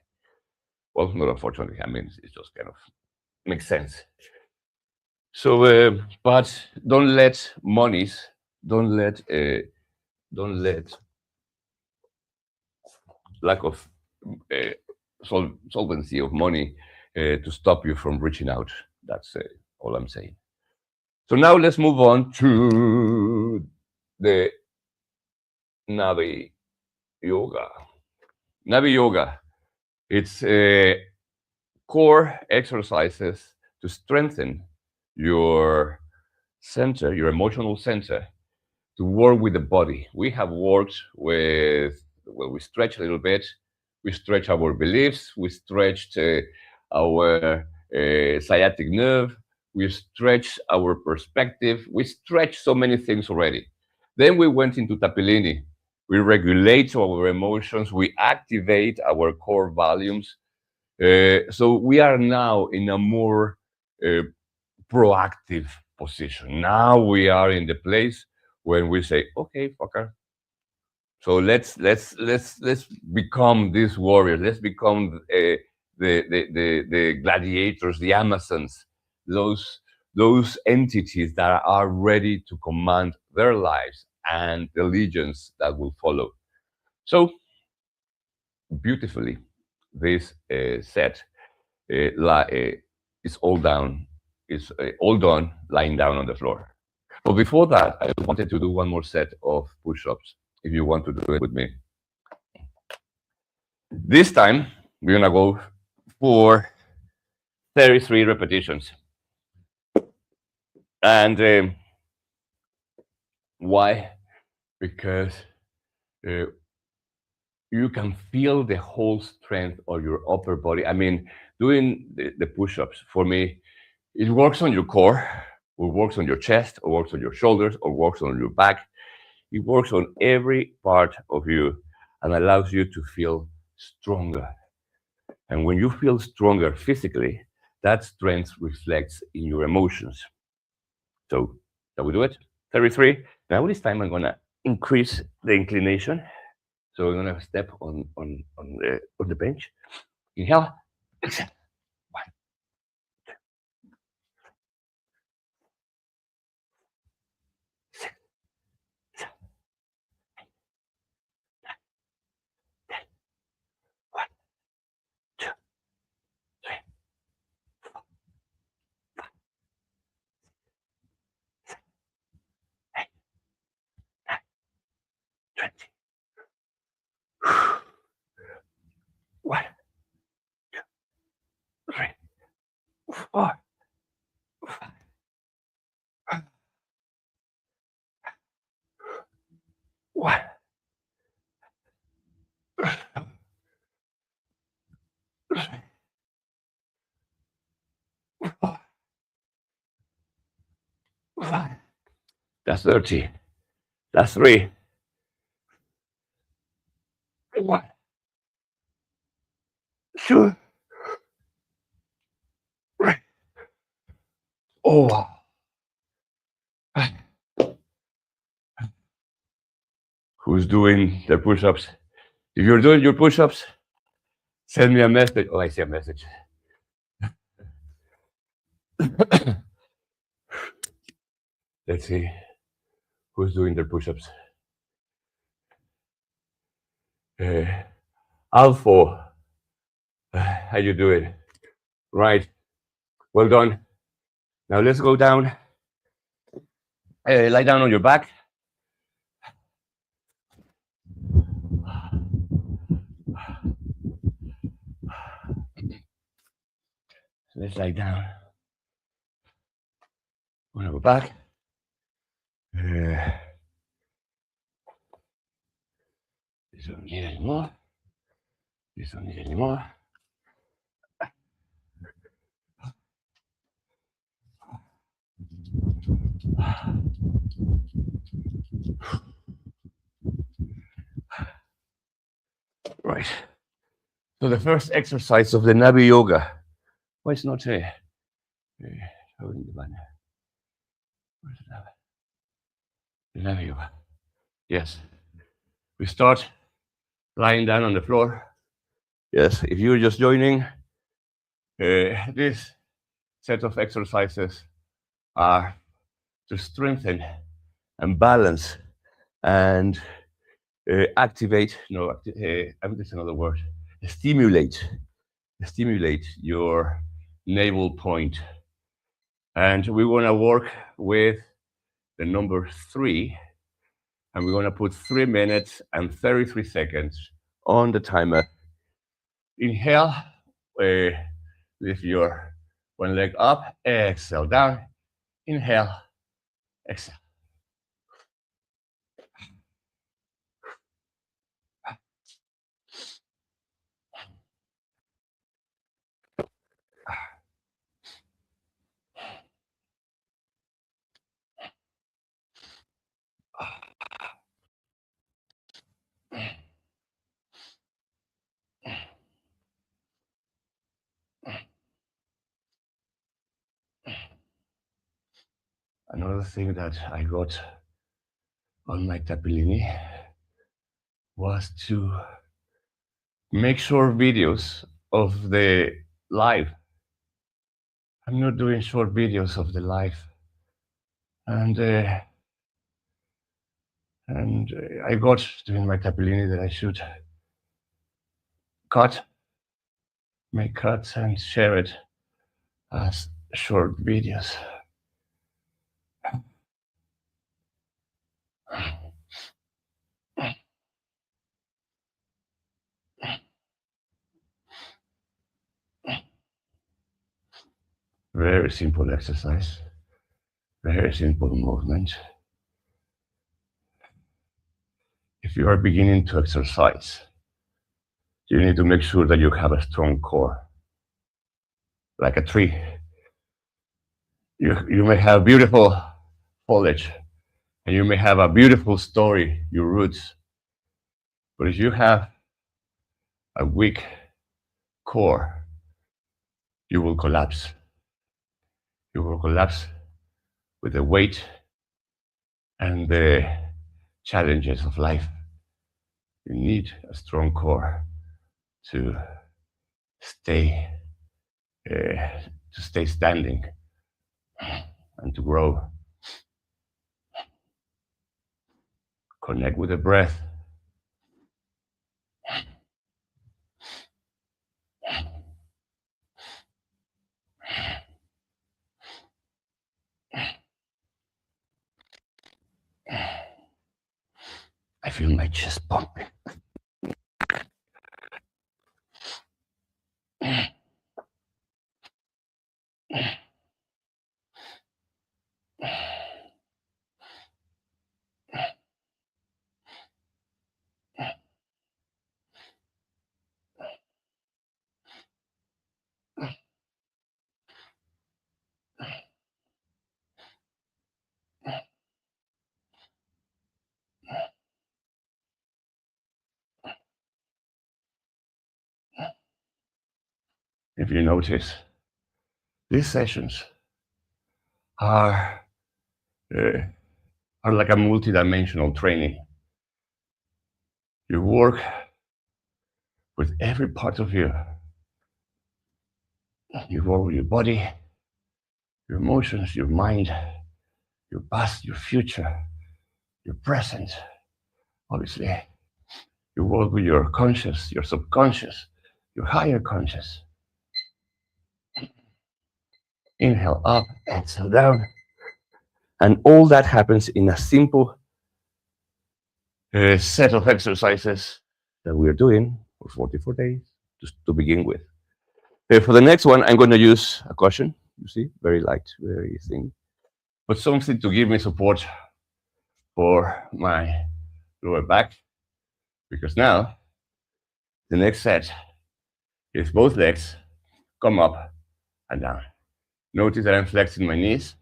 Well, not unfortunately. I mean, it just kind of makes sense. So, but don't let monies, don't let lack of solvency of money to stop you from reaching out. That's all I'm saying. So now let's move on to the Knabi yoga. Knabi yoga. It's core exercises to strengthen your center, your emotional center, to work with the body. We have worked with, well, we stretch a little bit, we stretch our beliefs, we stretched our sciatic nerve, we stretched our perspective, we stretched so many things already. Then we went into Tappilini. We regulate our emotions, we activate our core values. So we are now in a more uh, proactive position. Now we are in the place when we say, "Okay, fucker. So let's become these warriors. Let's become the gladiators, the Amazons, those entities that are ready to command their lives and the legions that will follow." So beautifully, this set is all down, is all done lying down on the floor. But before that, I wanted to do one more set of push-ups. If you want to do it with me, this time we're gonna go for 33 repetitions. And why? Because uh, you can feel the whole strength of your upper body. I mean, doing the push-ups for me, it works on your core, or works on your chest, or works on your shoulders, or works on your back. It works on every part of you and allows you to feel stronger. And when you feel stronger physically, that strength reflects in your emotions. So, shall we do it? 33. Now this time I'm gonna increase the inclination. So I'm gonna step on the bench. Inhale. Exhale. 1, 6, 7, 10. 1, 2, 3, 4, 5, 6, 8, 9, 20. 1, 2, 3, 4, 5. 1. That's 30. That's 3. 1, 2, 3. Oh. Who's doing their push-ups? If you're doing your push-ups, send me a message. Oh, I see a message. Let's see who's doing their push-ups. Alpha, how you doing? Right. Well done. Now let's go down Lie down on your back. Let's lie down on our back. This don't need anymore. This don't need anymore. Right. So the first exercise of the Knabi yoga. Why it's not holding the banner? Where's the Knabi? The Knabi yoga. Yes. We start lying down on the floor. Yes. If you're just joining, this set of exercises are to strengthen and balance and activate. No, that's another word. Stimulate your navel point. And we want to work with the number 3, and we're going to put 3 minutes and 33 seconds on the timer. Inhale, lift your one leg up, exhale down, inhale, exhale. Another thing that I got on my Tappilini was to make short videos of the live. I'm not doing short videos of the live. And I got during my Tappilini that I should make cuts and share it as short videos. Very simple exercise, very simple movement. If you are beginning to exercise, you need to make sure that you have a strong core, like a tree. You may have beautiful foliage, and you may have a beautiful story, your roots. But if you have a weak core, you will collapse. You will collapse with the weight and the challenges of life. You need a strong core to stay standing and to grow. Connect with the breath. I feel my chest pumping. If you notice, these sessions are like a multidimensional training. You work with every part of you. You work with your body, your emotions, your mind, your past, your future, your present. Obviously, you work with your conscious, your subconscious, your higher conscious. Inhale up, exhale down. And all that happens in a simple set of exercises that we're doing for 44 days just to begin with. For the next one, I'm going to use a cushion, you see, very light, very thin, but something to give me support for my lower back, because now the next set is both legs come up and down. Notice that I'm flexing my knees.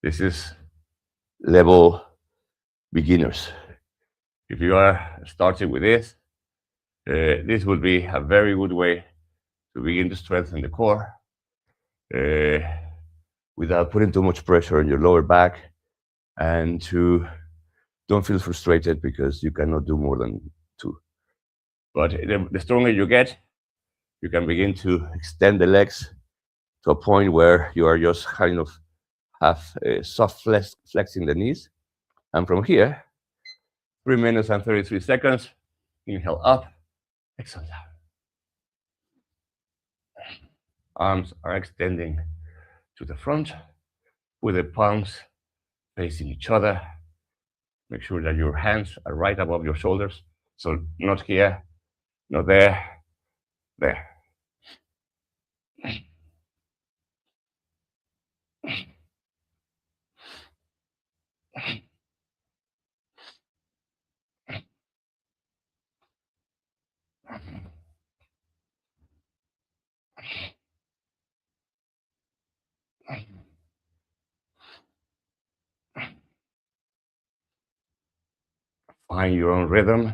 This is level beginners. If you are starting with this would be a very good way to begin to strengthen the core without putting too much pressure on your lower back, and to don't feel frustrated because you cannot do more than two. But the stronger you get, you can begin to extend the legs to a point where you are just kind of have soft flexing the knees. And from here, 3 minutes and 33 seconds, inhale up, exhale down. Arms are extending to the front with the palms facing each other. Make sure that your hands are right above your shoulders. So not here, not there, there. Find your own rhythm.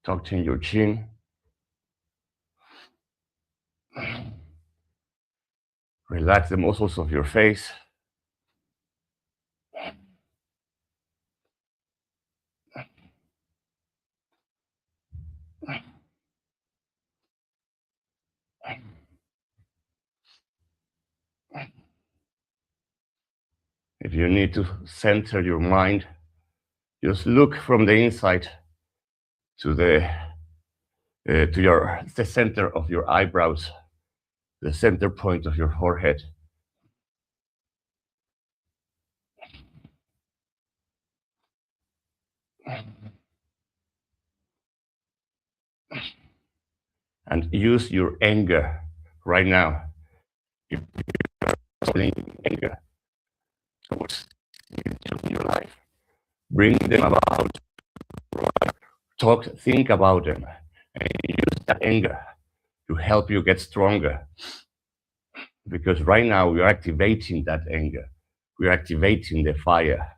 Tuck in your chin. Relax the muscles of your face. If you need to center your mind, just look from the inside to the center of your eyebrows, the center point of your forehead. And use your anger right now. If you're anger towards your life, bring them about. Think about them, and use that anger to help you get stronger. Because right now we are activating that anger. We are activating the fire.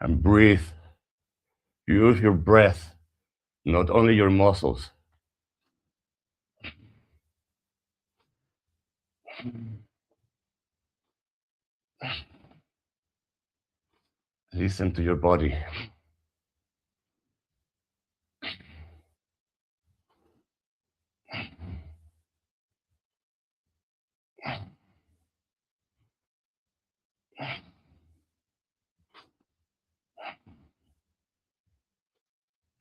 And breathe. Use your breath, not only your muscles. Listen to your body.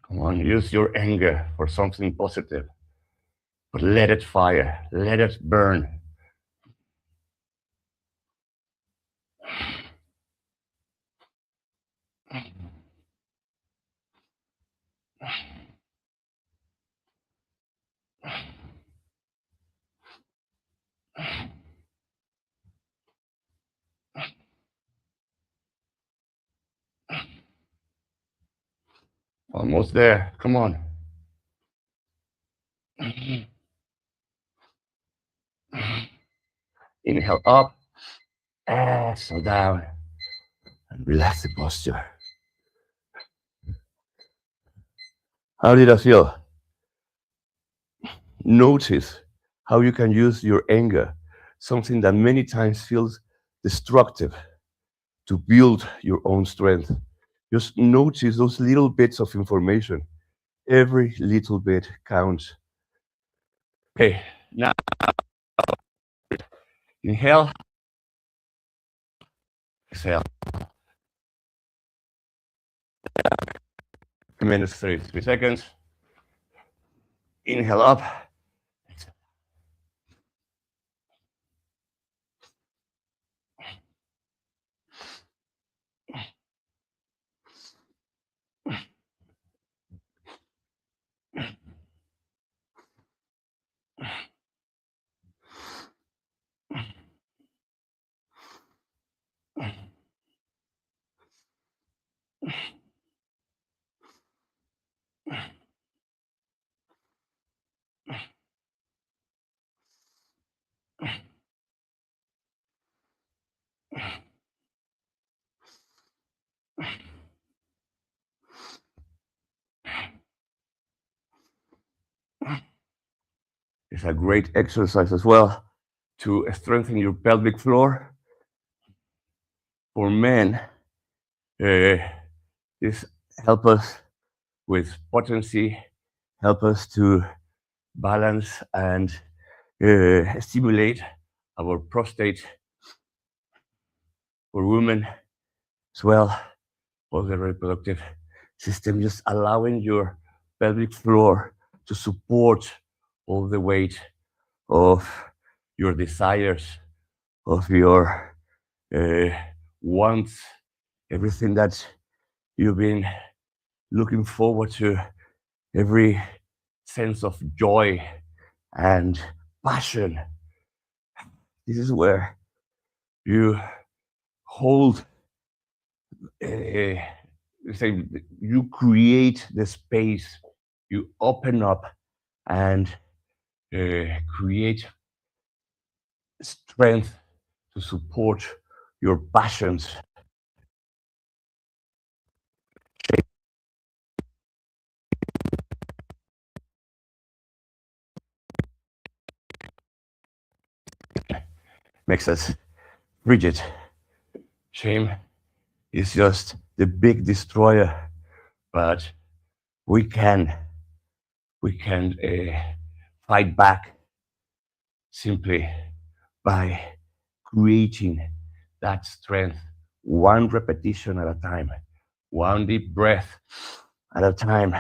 Come on, use your anger for something positive. But let it fire, let it burn. Almost there, come on. Inhale up, exhale down, and relax the posture. How did I feel? Notice how you can use your anger, something that many times feels destructive, to build your own strength. Just notice those little bits of information Every little bit counts. Okay, now inhale, exhale. 3 minutes, 33 seconds. Inhale up. It's a great exercise as well to strengthen your pelvic floor. For men, this help us with potency, help us to balance and stimulate our prostate. For women as well, for the reproductive system, just allowing your pelvic floor to support all the weight of your desires, of your wants, everything that you've been looking forward to, every sense of joy and passion. This is where you hold, say, you create the space, you open up and create strength to support your passions. Makes us rigid. Shame is just the big destroyer, but we can fight back simply by creating that strength, one repetition at a time, one deep breath at a time,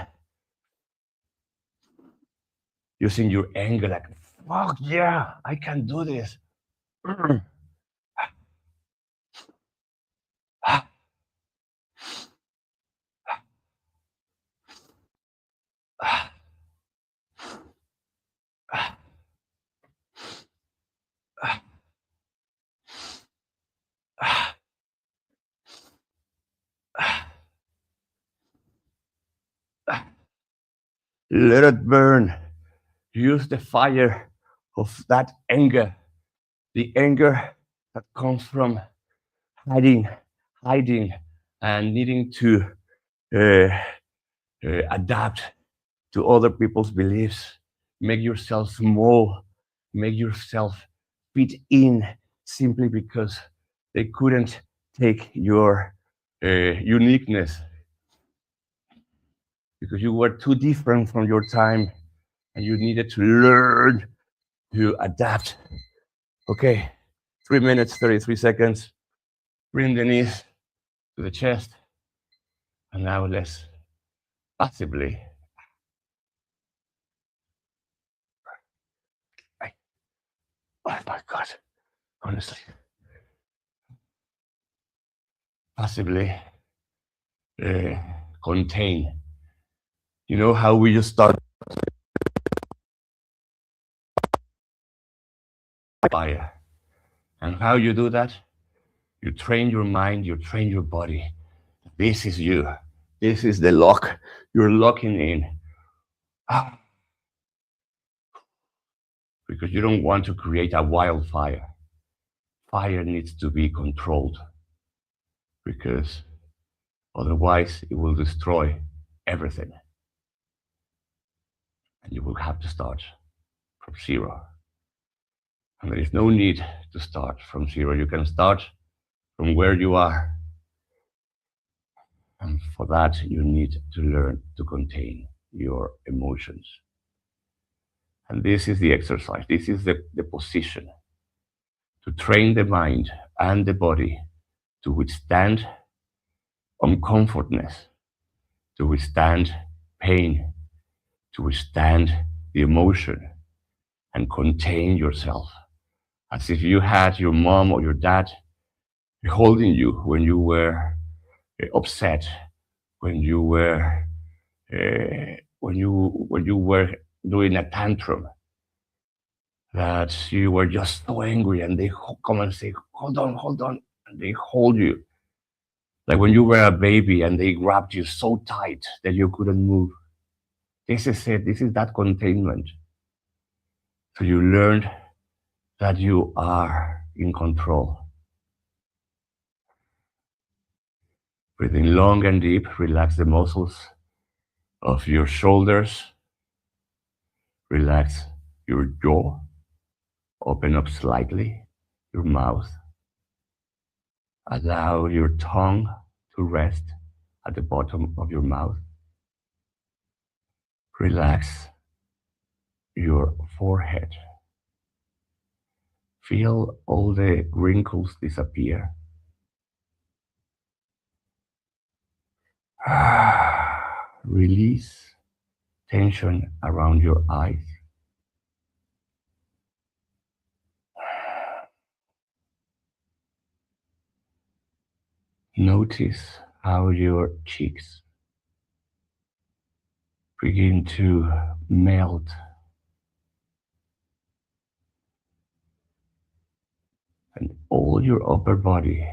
using your anger like, fuck yeah, I can do this. Let it burn. Use the fire of that anger, the anger that comes from hiding, and needing to uh, adapt to other people's beliefs. Make yourself small, make yourself fit in simply because they couldn't take your uniqueness, because you were too different from your time and you needed to learn to adapt. Okay, 3 minutes, 33 seconds. Bring the knees to the chest. And now let's passively. Oh my God, honestly. Passively contain. You know how we just start fire. And how you do that? You train your mind, you train your body. This is you. This is the lock. You're locking in. Because you don't want to create a wildfire. Fire needs to be controlled, because otherwise it will destroy everything. And you will have to start from zero. And there is no need to start from zero. You can start from where you are. And for that, you need to learn to contain. your emotions. And this is the exercise, this is the position to train the mind and the body to withstand uncomfortness, to withstand pain, to withstand the emotion and contain yourself. As if you had your mom or your dad holding you when you were upset, when you were when you were doing a tantrum, that you were just so angry, and they come and say, hold on," and they hold you. Like when you were a baby and they grabbed you so tight that you couldn't move. This is it. This is that containment. So you learned that you are in control. Breathing long and deep, relax the muscles of your shoulders, relax your jaw, open up slightly your mouth, allow your tongue to rest at the bottom of your mouth. Relax your forehead. Feel all the wrinkles disappear. Release tension around your eyes. Notice how your cheeks begin to melt, and all your upper body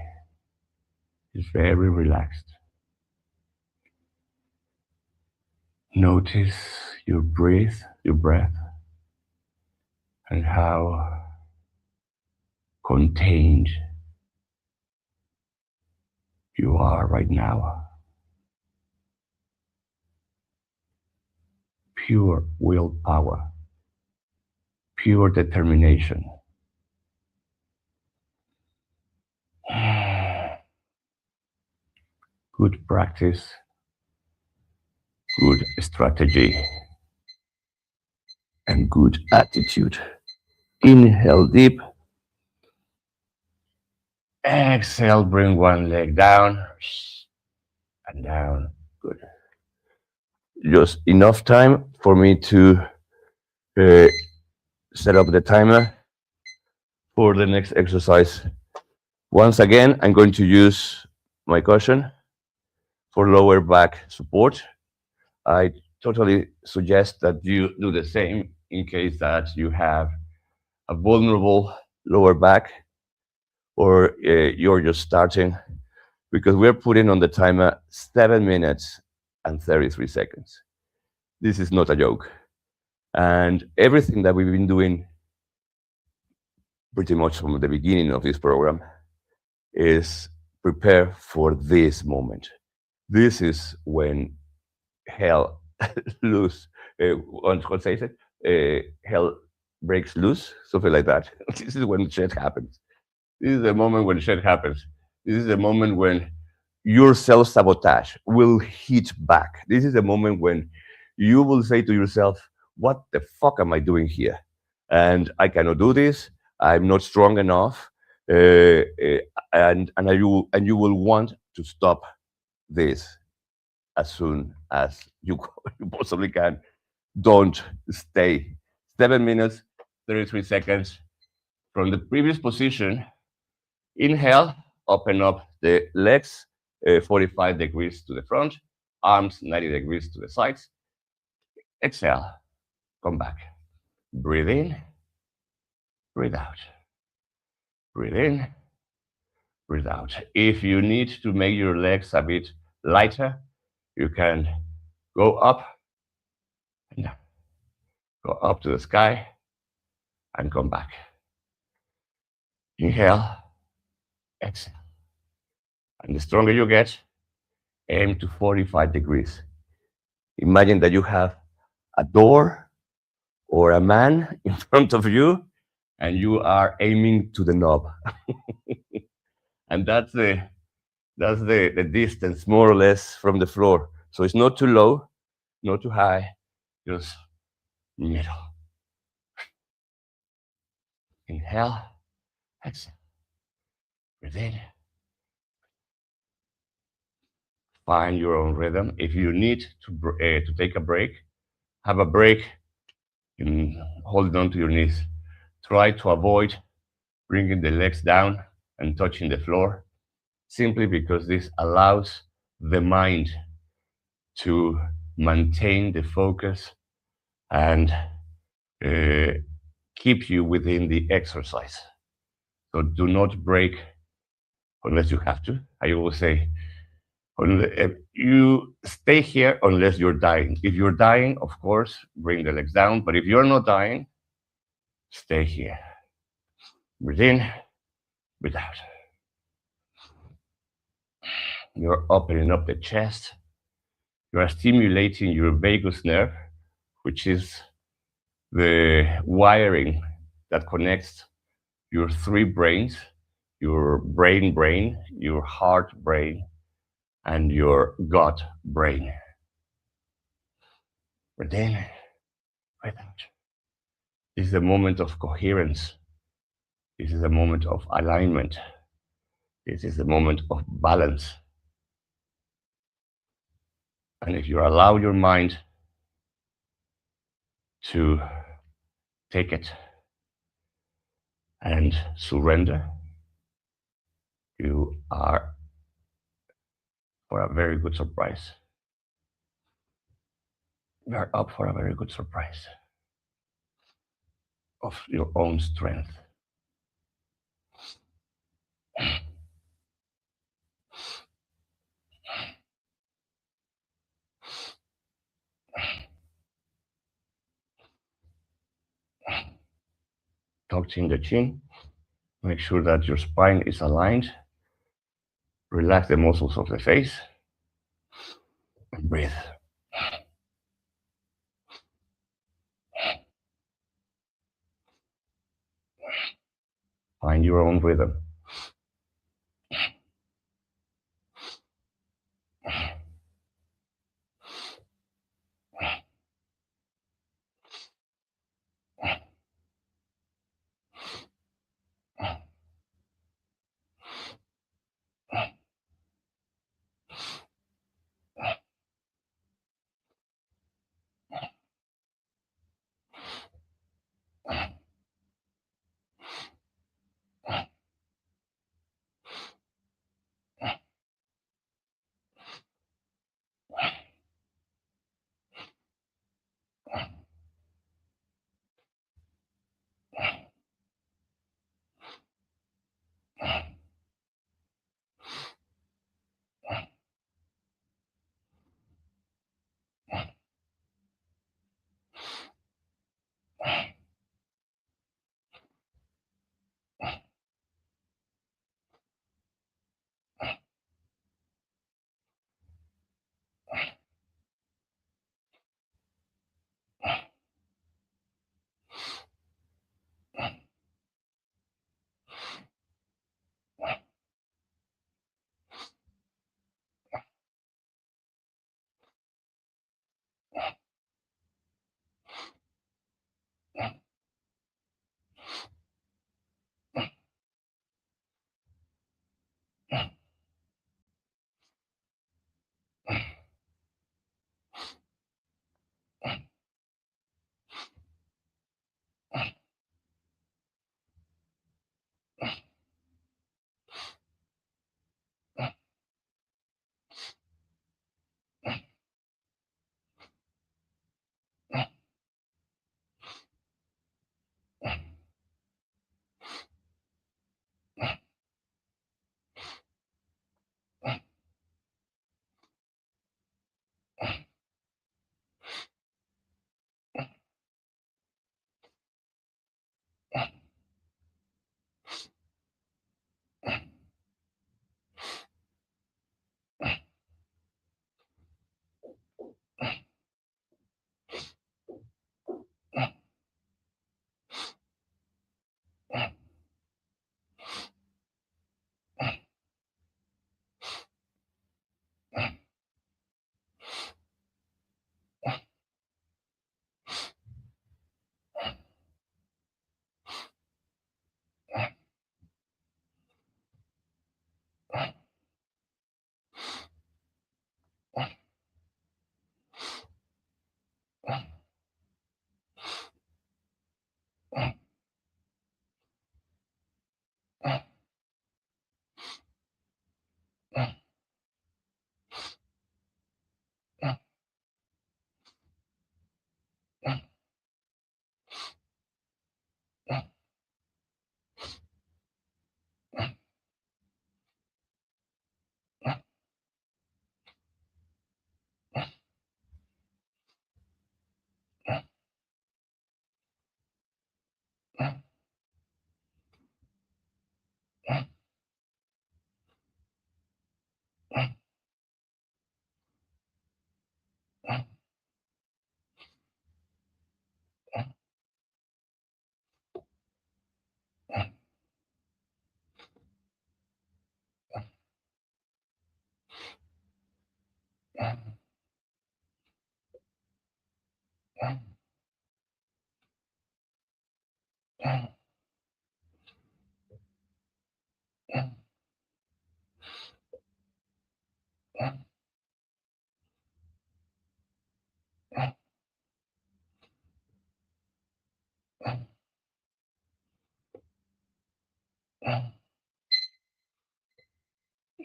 is very relaxed. Notice your breath, and how contained you are right now. Pure willpower, pure determination. Good practice, good strategy, and good attitude. Inhale deep. Exhale, bring one leg down and down. Good. Just enough time for me to uh, set up the timer for the next exercise. Once again, I'm going to use my cushion for lower back support. I totally suggest that you do the same in case that you have a vulnerable lower back, or you're just starting, because we're putting on the timer 7 minutes and 33 seconds. This is not a joke. And everything that we've been doing pretty much from the beginning of this program is prepare for this moment. This is when hell loose, what says it? Hell breaks loose, something like that. This is when shit happens. This is the moment when shit happens. This is the moment when your self-sabotage will hit back. This is the moment when you will say to yourself, what the fuck am I doing here? And I cannot do this. I'm not strong enough. And you will want to stop this as soon as you, you possibly can. Don't stay. 7 minutes, 33 seconds. From the previous position, inhale, open up the legs 45 degrees to the front, arms 90 degrees to the sides. Exhale, come back. Breathe in, breathe out. Breathe in, breathe out. If you need to make your legs a bit lighter, you can go up and down. Go up to the sky and come back. Inhale, exhale. And the stronger you get, aim to 45 degrees. Imagine that you have a door or a man in front of you, and you are aiming to the knob. And that's the distance, more or less, from the floor. So it's not too low, not too high, just middle. Inhale, exhale, breathe in. Find your own rhythm. If you need to take a break, have a break and hold on to your knees. Try to avoid bringing the legs down and touching the floor, simply because this allows the mind to maintain the focus and uh, keep you within the exercise. So do not break unless you have to. I always say, you stay here unless you're dying. If you're dying, of course, bring the legs down. But if you're not dying, stay here. Breathe in, breathe out. You're opening up the chest. You are stimulating your vagus nerve, which is the wiring that connects your three brains, your brain, your heart brain, and your gut brain. Breathe in, breathe out. This is a moment of coherence. This is a moment of alignment. This is a moment of balance. And if you allow your mind to take it and surrender, you are for a very good surprise. You are up for a very good surprise of your own strength. Tuck in the chin. Make sure that your spine is aligned. Relax the muscles of the face. And breathe. Find your own rhythm.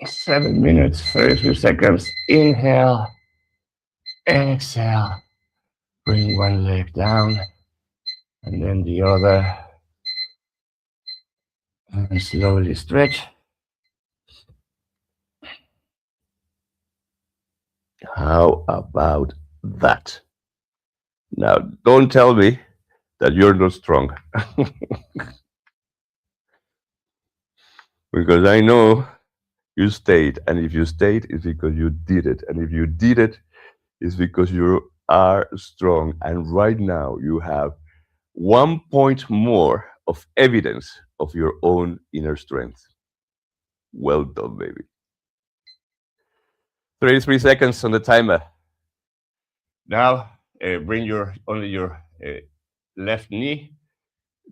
7 minutes, 33 seconds. Inhale, exhale. Bring one leg down and then the other. And slowly stretch. How about that? Now, don't tell me that you're not strong. Because I know you stayed. And if you stayed, it's because you did it. And if you did it, it's because you are strong. And right now, you have 1 point more of evidence of your own inner strength. Well done, baby. 33 seconds on the timer. Now, bring only your left knee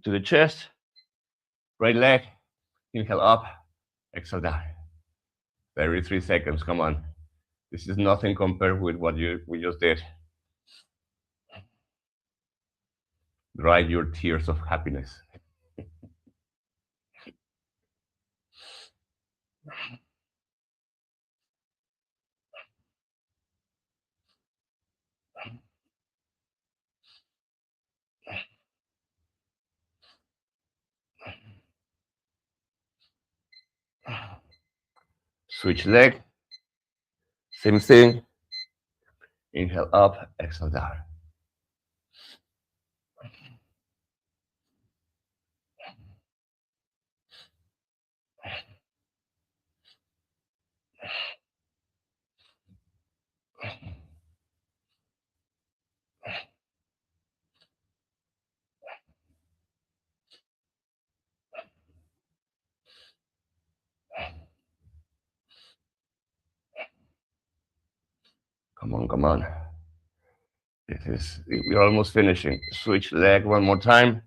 to the chest, right leg, inhale up, exhale down. 33 seconds, come on. This is nothing compared with what we just did. Dry your tears of happiness. Switch leg, same thing. Inhale up, exhale down. Come on, come on. We're almost finishing. Switch leg one more time.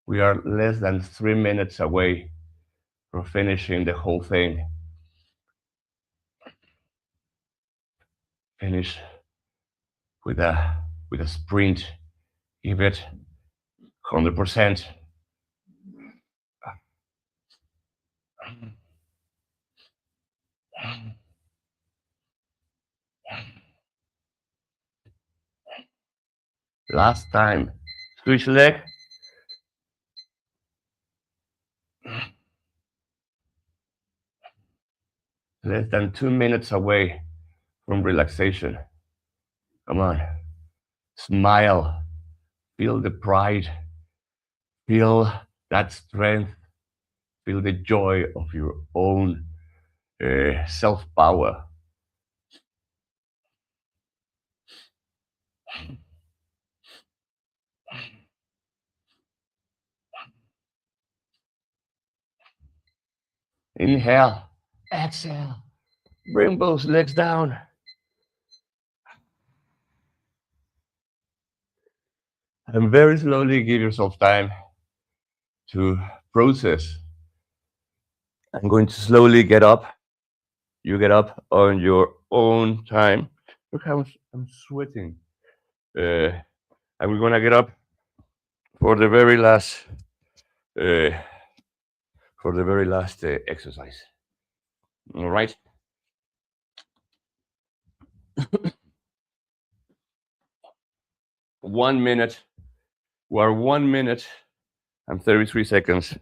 We are less than 3 minutes away from finishing the whole thing. Finish with a sprint. Give it 100%. Last time. Switch leg. Less than 2 minutes away from relaxation. Come on. Smile. Feel the pride. Feel that strength. Feel the joy of your own self power. Inhale. Exhale. Bring both legs down. And very slowly give yourself time to process. I'm going to slowly get up. You get up on your own time. Look how I'm sweating. And we're going to get up for the very last exercise. All right. 1 minute. We're 1 minute and 33 seconds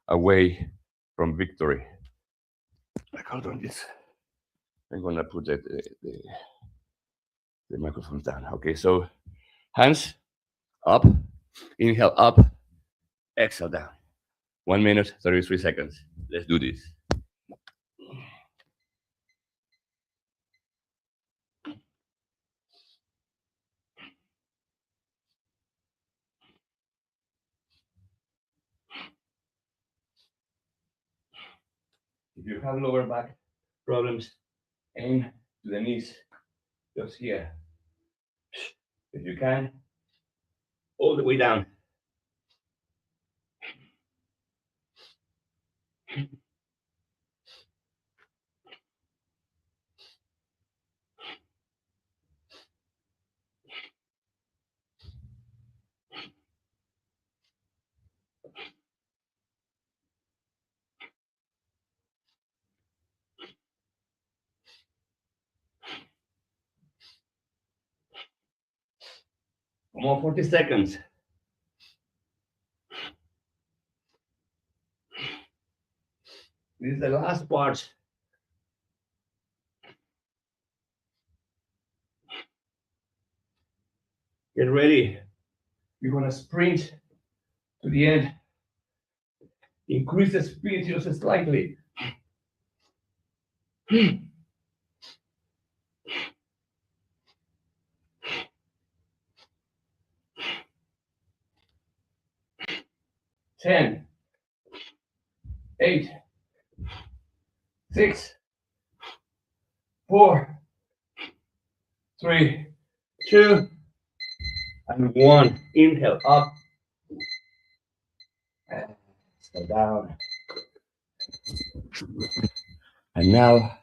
away from victory. Hold on this. I'm gonna put the microphones down. Okay, so hands up, inhale up, exhale down. 1 minute, 33 seconds. Let's do this. If you have lower back problems, aim to the knees, just here. If you can, all the way down. Come on, 40 seconds. This is the last part. Get ready. You're gonna sprint to the end. Increase the speed just slightly. 10, 8, 6, 4, 3, 2, and 1. Inhale up. Exhale down. And now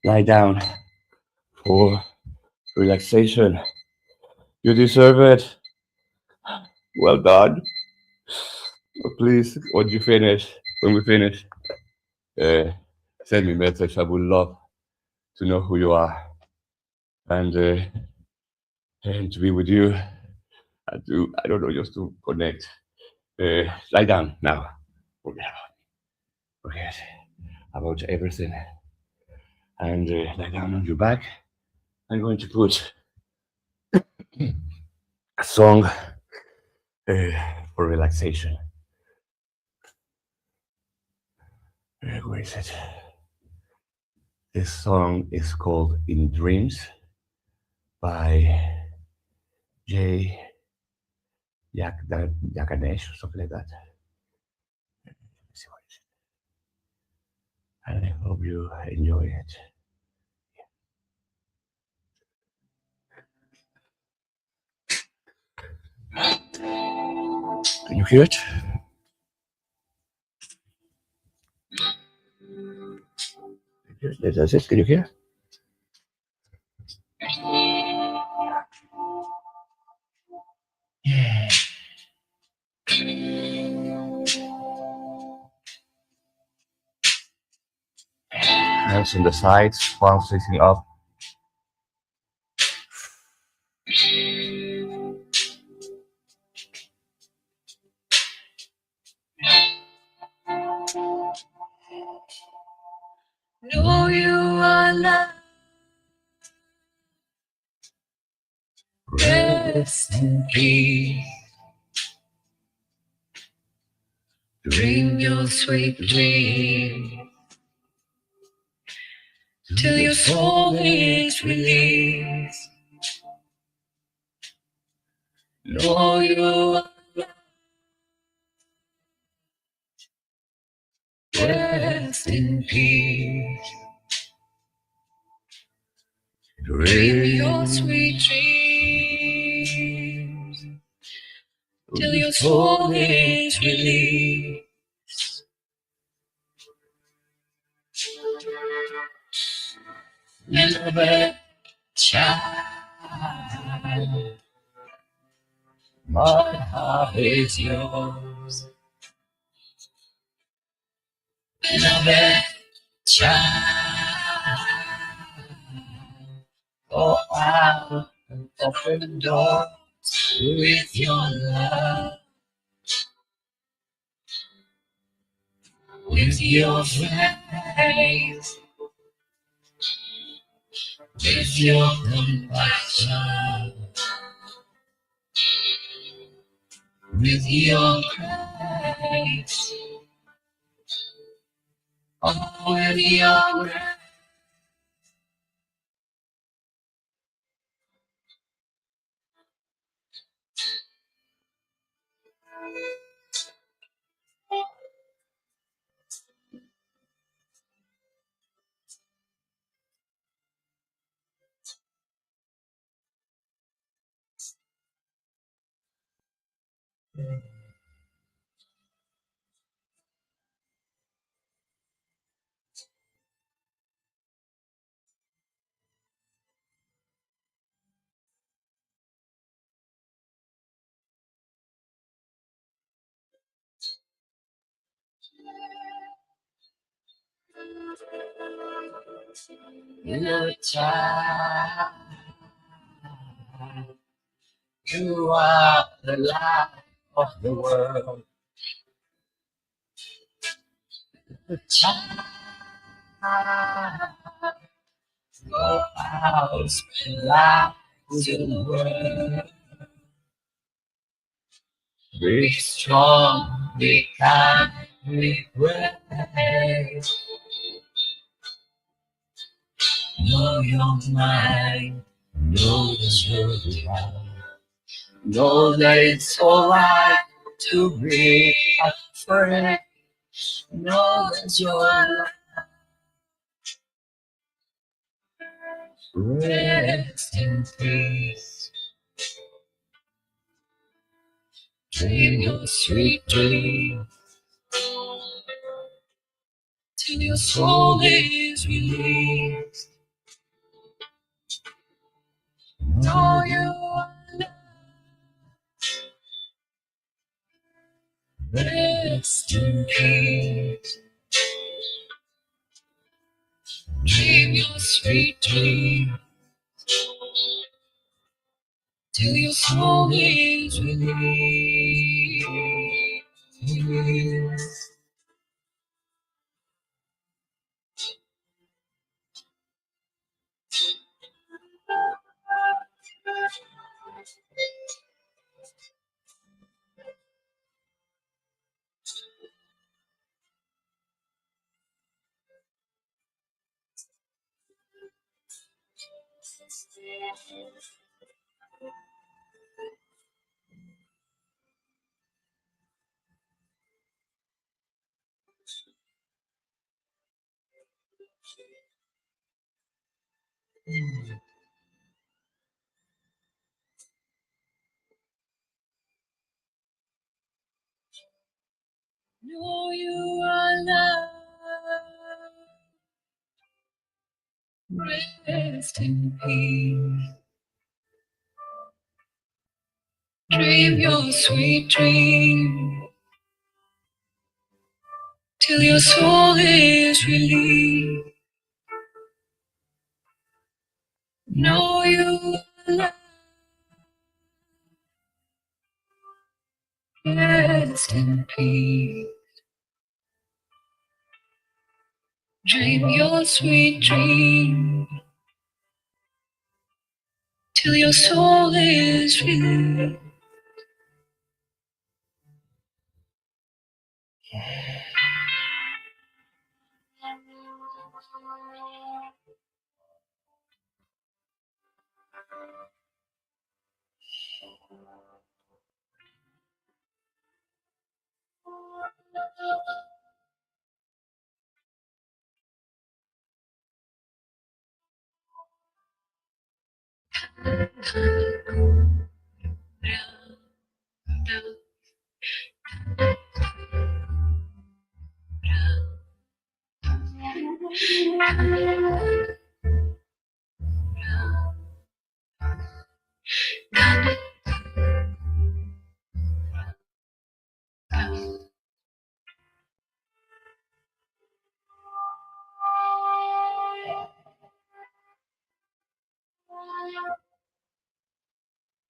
lie down for relaxation. You deserve it. Well done. Please, when we finish, send me a message. I would love to know who you are and to be with you. I don't know, just to connect. Lie down now. Forget about everything. And lie down on your back. I'm going to put a song for relaxation. Where is it? This song is called In Dreams by Jay Yakanesh or something like that. Let me see what is it. And I hope you enjoy it. Can you hear it? That's it. Can you hear? Yeah. Hands on the sides, palms facing up. Know you are loved. Rest in peace. Dream your sweet dream till your soul is released. Know you are loved. Rest in peace. Dream your sweet dreams till your soul is released. Beloved child, my heart is yours. Beloved child, go out and open the door with your love, with your faith, with your compassion, with your grace, oh, with your grace. Beloved child, You are the light of the world. The child go out, spread light to the world. Be strong, be kind, be brave. Know your mind, know that you're right. Know that it's alright to be afraid. Know that your life rest in peace. Dream your sweet dream till your soul is released. Know you are rest in peace. Dream your sweet dream till your soul is released. Know you are loved. Rest in peace. Dream your sweet dream till your soul is released. Know you are loved. Rest in peace. Dream your sweet dream till your soul is released.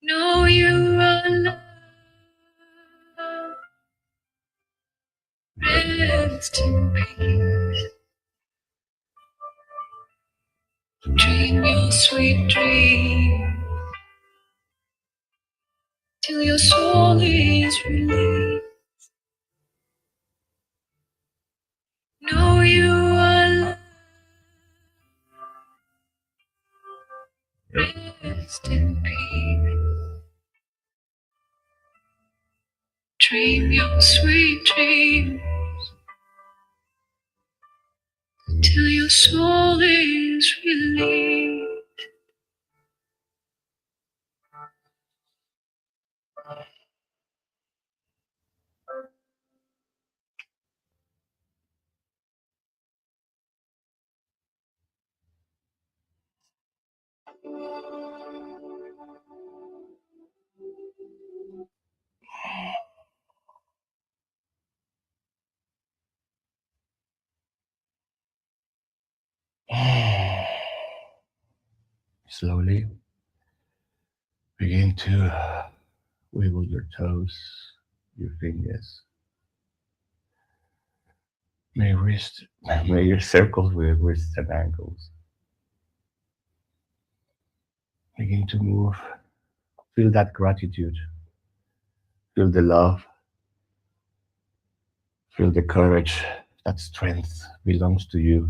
Know you are loved. Rest in peace. Dream your sweet dream till your soul is released. Know you are loved. Rest in peace. Dream your sweet dream till your soul is released. Slowly Begin to wiggle your toes, your fingers. Make your circles with wrists and ankles. Begin to move. Feel that gratitude. Feel the love. Feel the courage. That strength belongs to you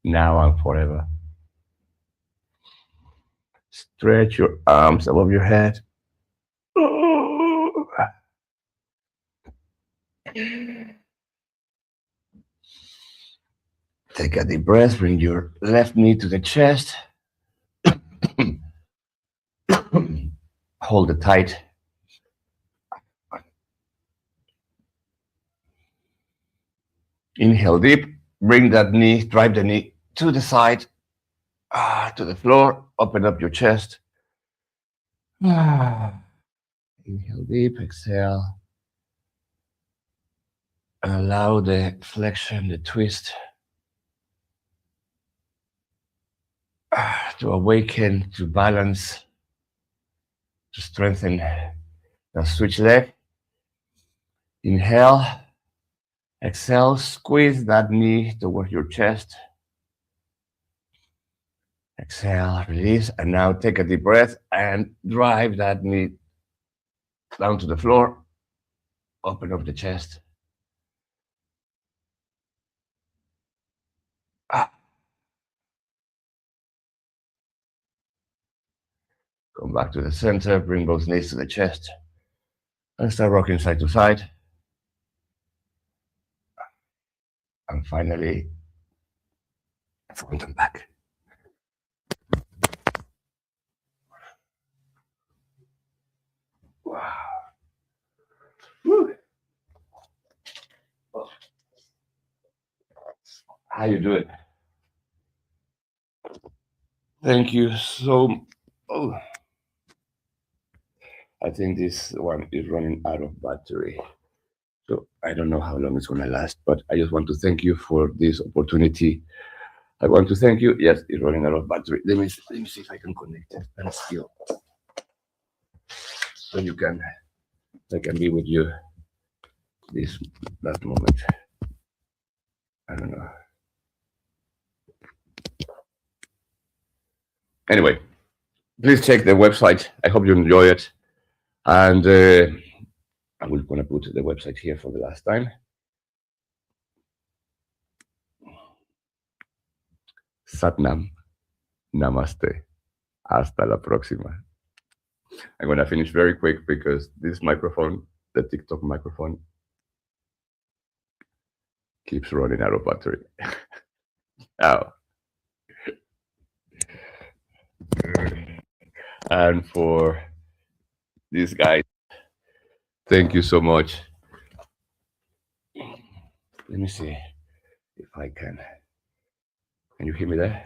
now and forever. Stretch your arms above your head. Take a deep breath. Bring your left knee to the chest. Hold it tight. Inhale deep. Bring that knee, drive the knee to the side, to the floor. Open up your chest. Inhale deep. Exhale. Allow the flexion, the twist, to awaken, to balance, to strengthen. Now switch leg. Inhale. Exhale. Squeeze that knee towards your chest. Exhale. Release. And now take a deep breath and drive that knee down to the floor. Open up the chest. Come back to the center. Bring both knees to the chest. And start rocking side to side. And finally, front and back. Wow. Woo. How you doing? Thank you so much. Oh, I think this one is running out of battery. So I don't know how long it's going to last, but I just want to thank you for this opportunity. I want to thank you. Yes, it's running out of battery. Let me see if I can connect it and still, so I can be with you this last moment. I don't know. Anyway, please check the website. I hope you enjoy it. And I'm going to put the website here for the last time. Satnam. Namaste. Hasta la próxima. I'm going to finish very quick because this microphone, the TikTok microphone, keeps running out of battery. Ow. And for these guys, thank you so much. Let me see if I can. Can you hear me there?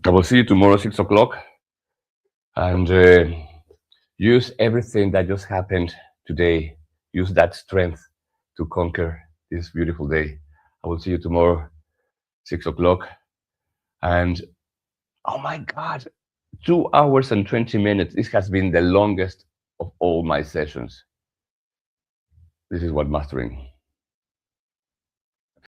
I will see you tomorrow, 6 o'clock. And use everything that just happened today. Use that strength to conquer this beautiful day. I will see you tomorrow, 6 o'clock. And oh my God, 2 hours and 20 minutes. This has been the longest of all my sessions. This is what mastering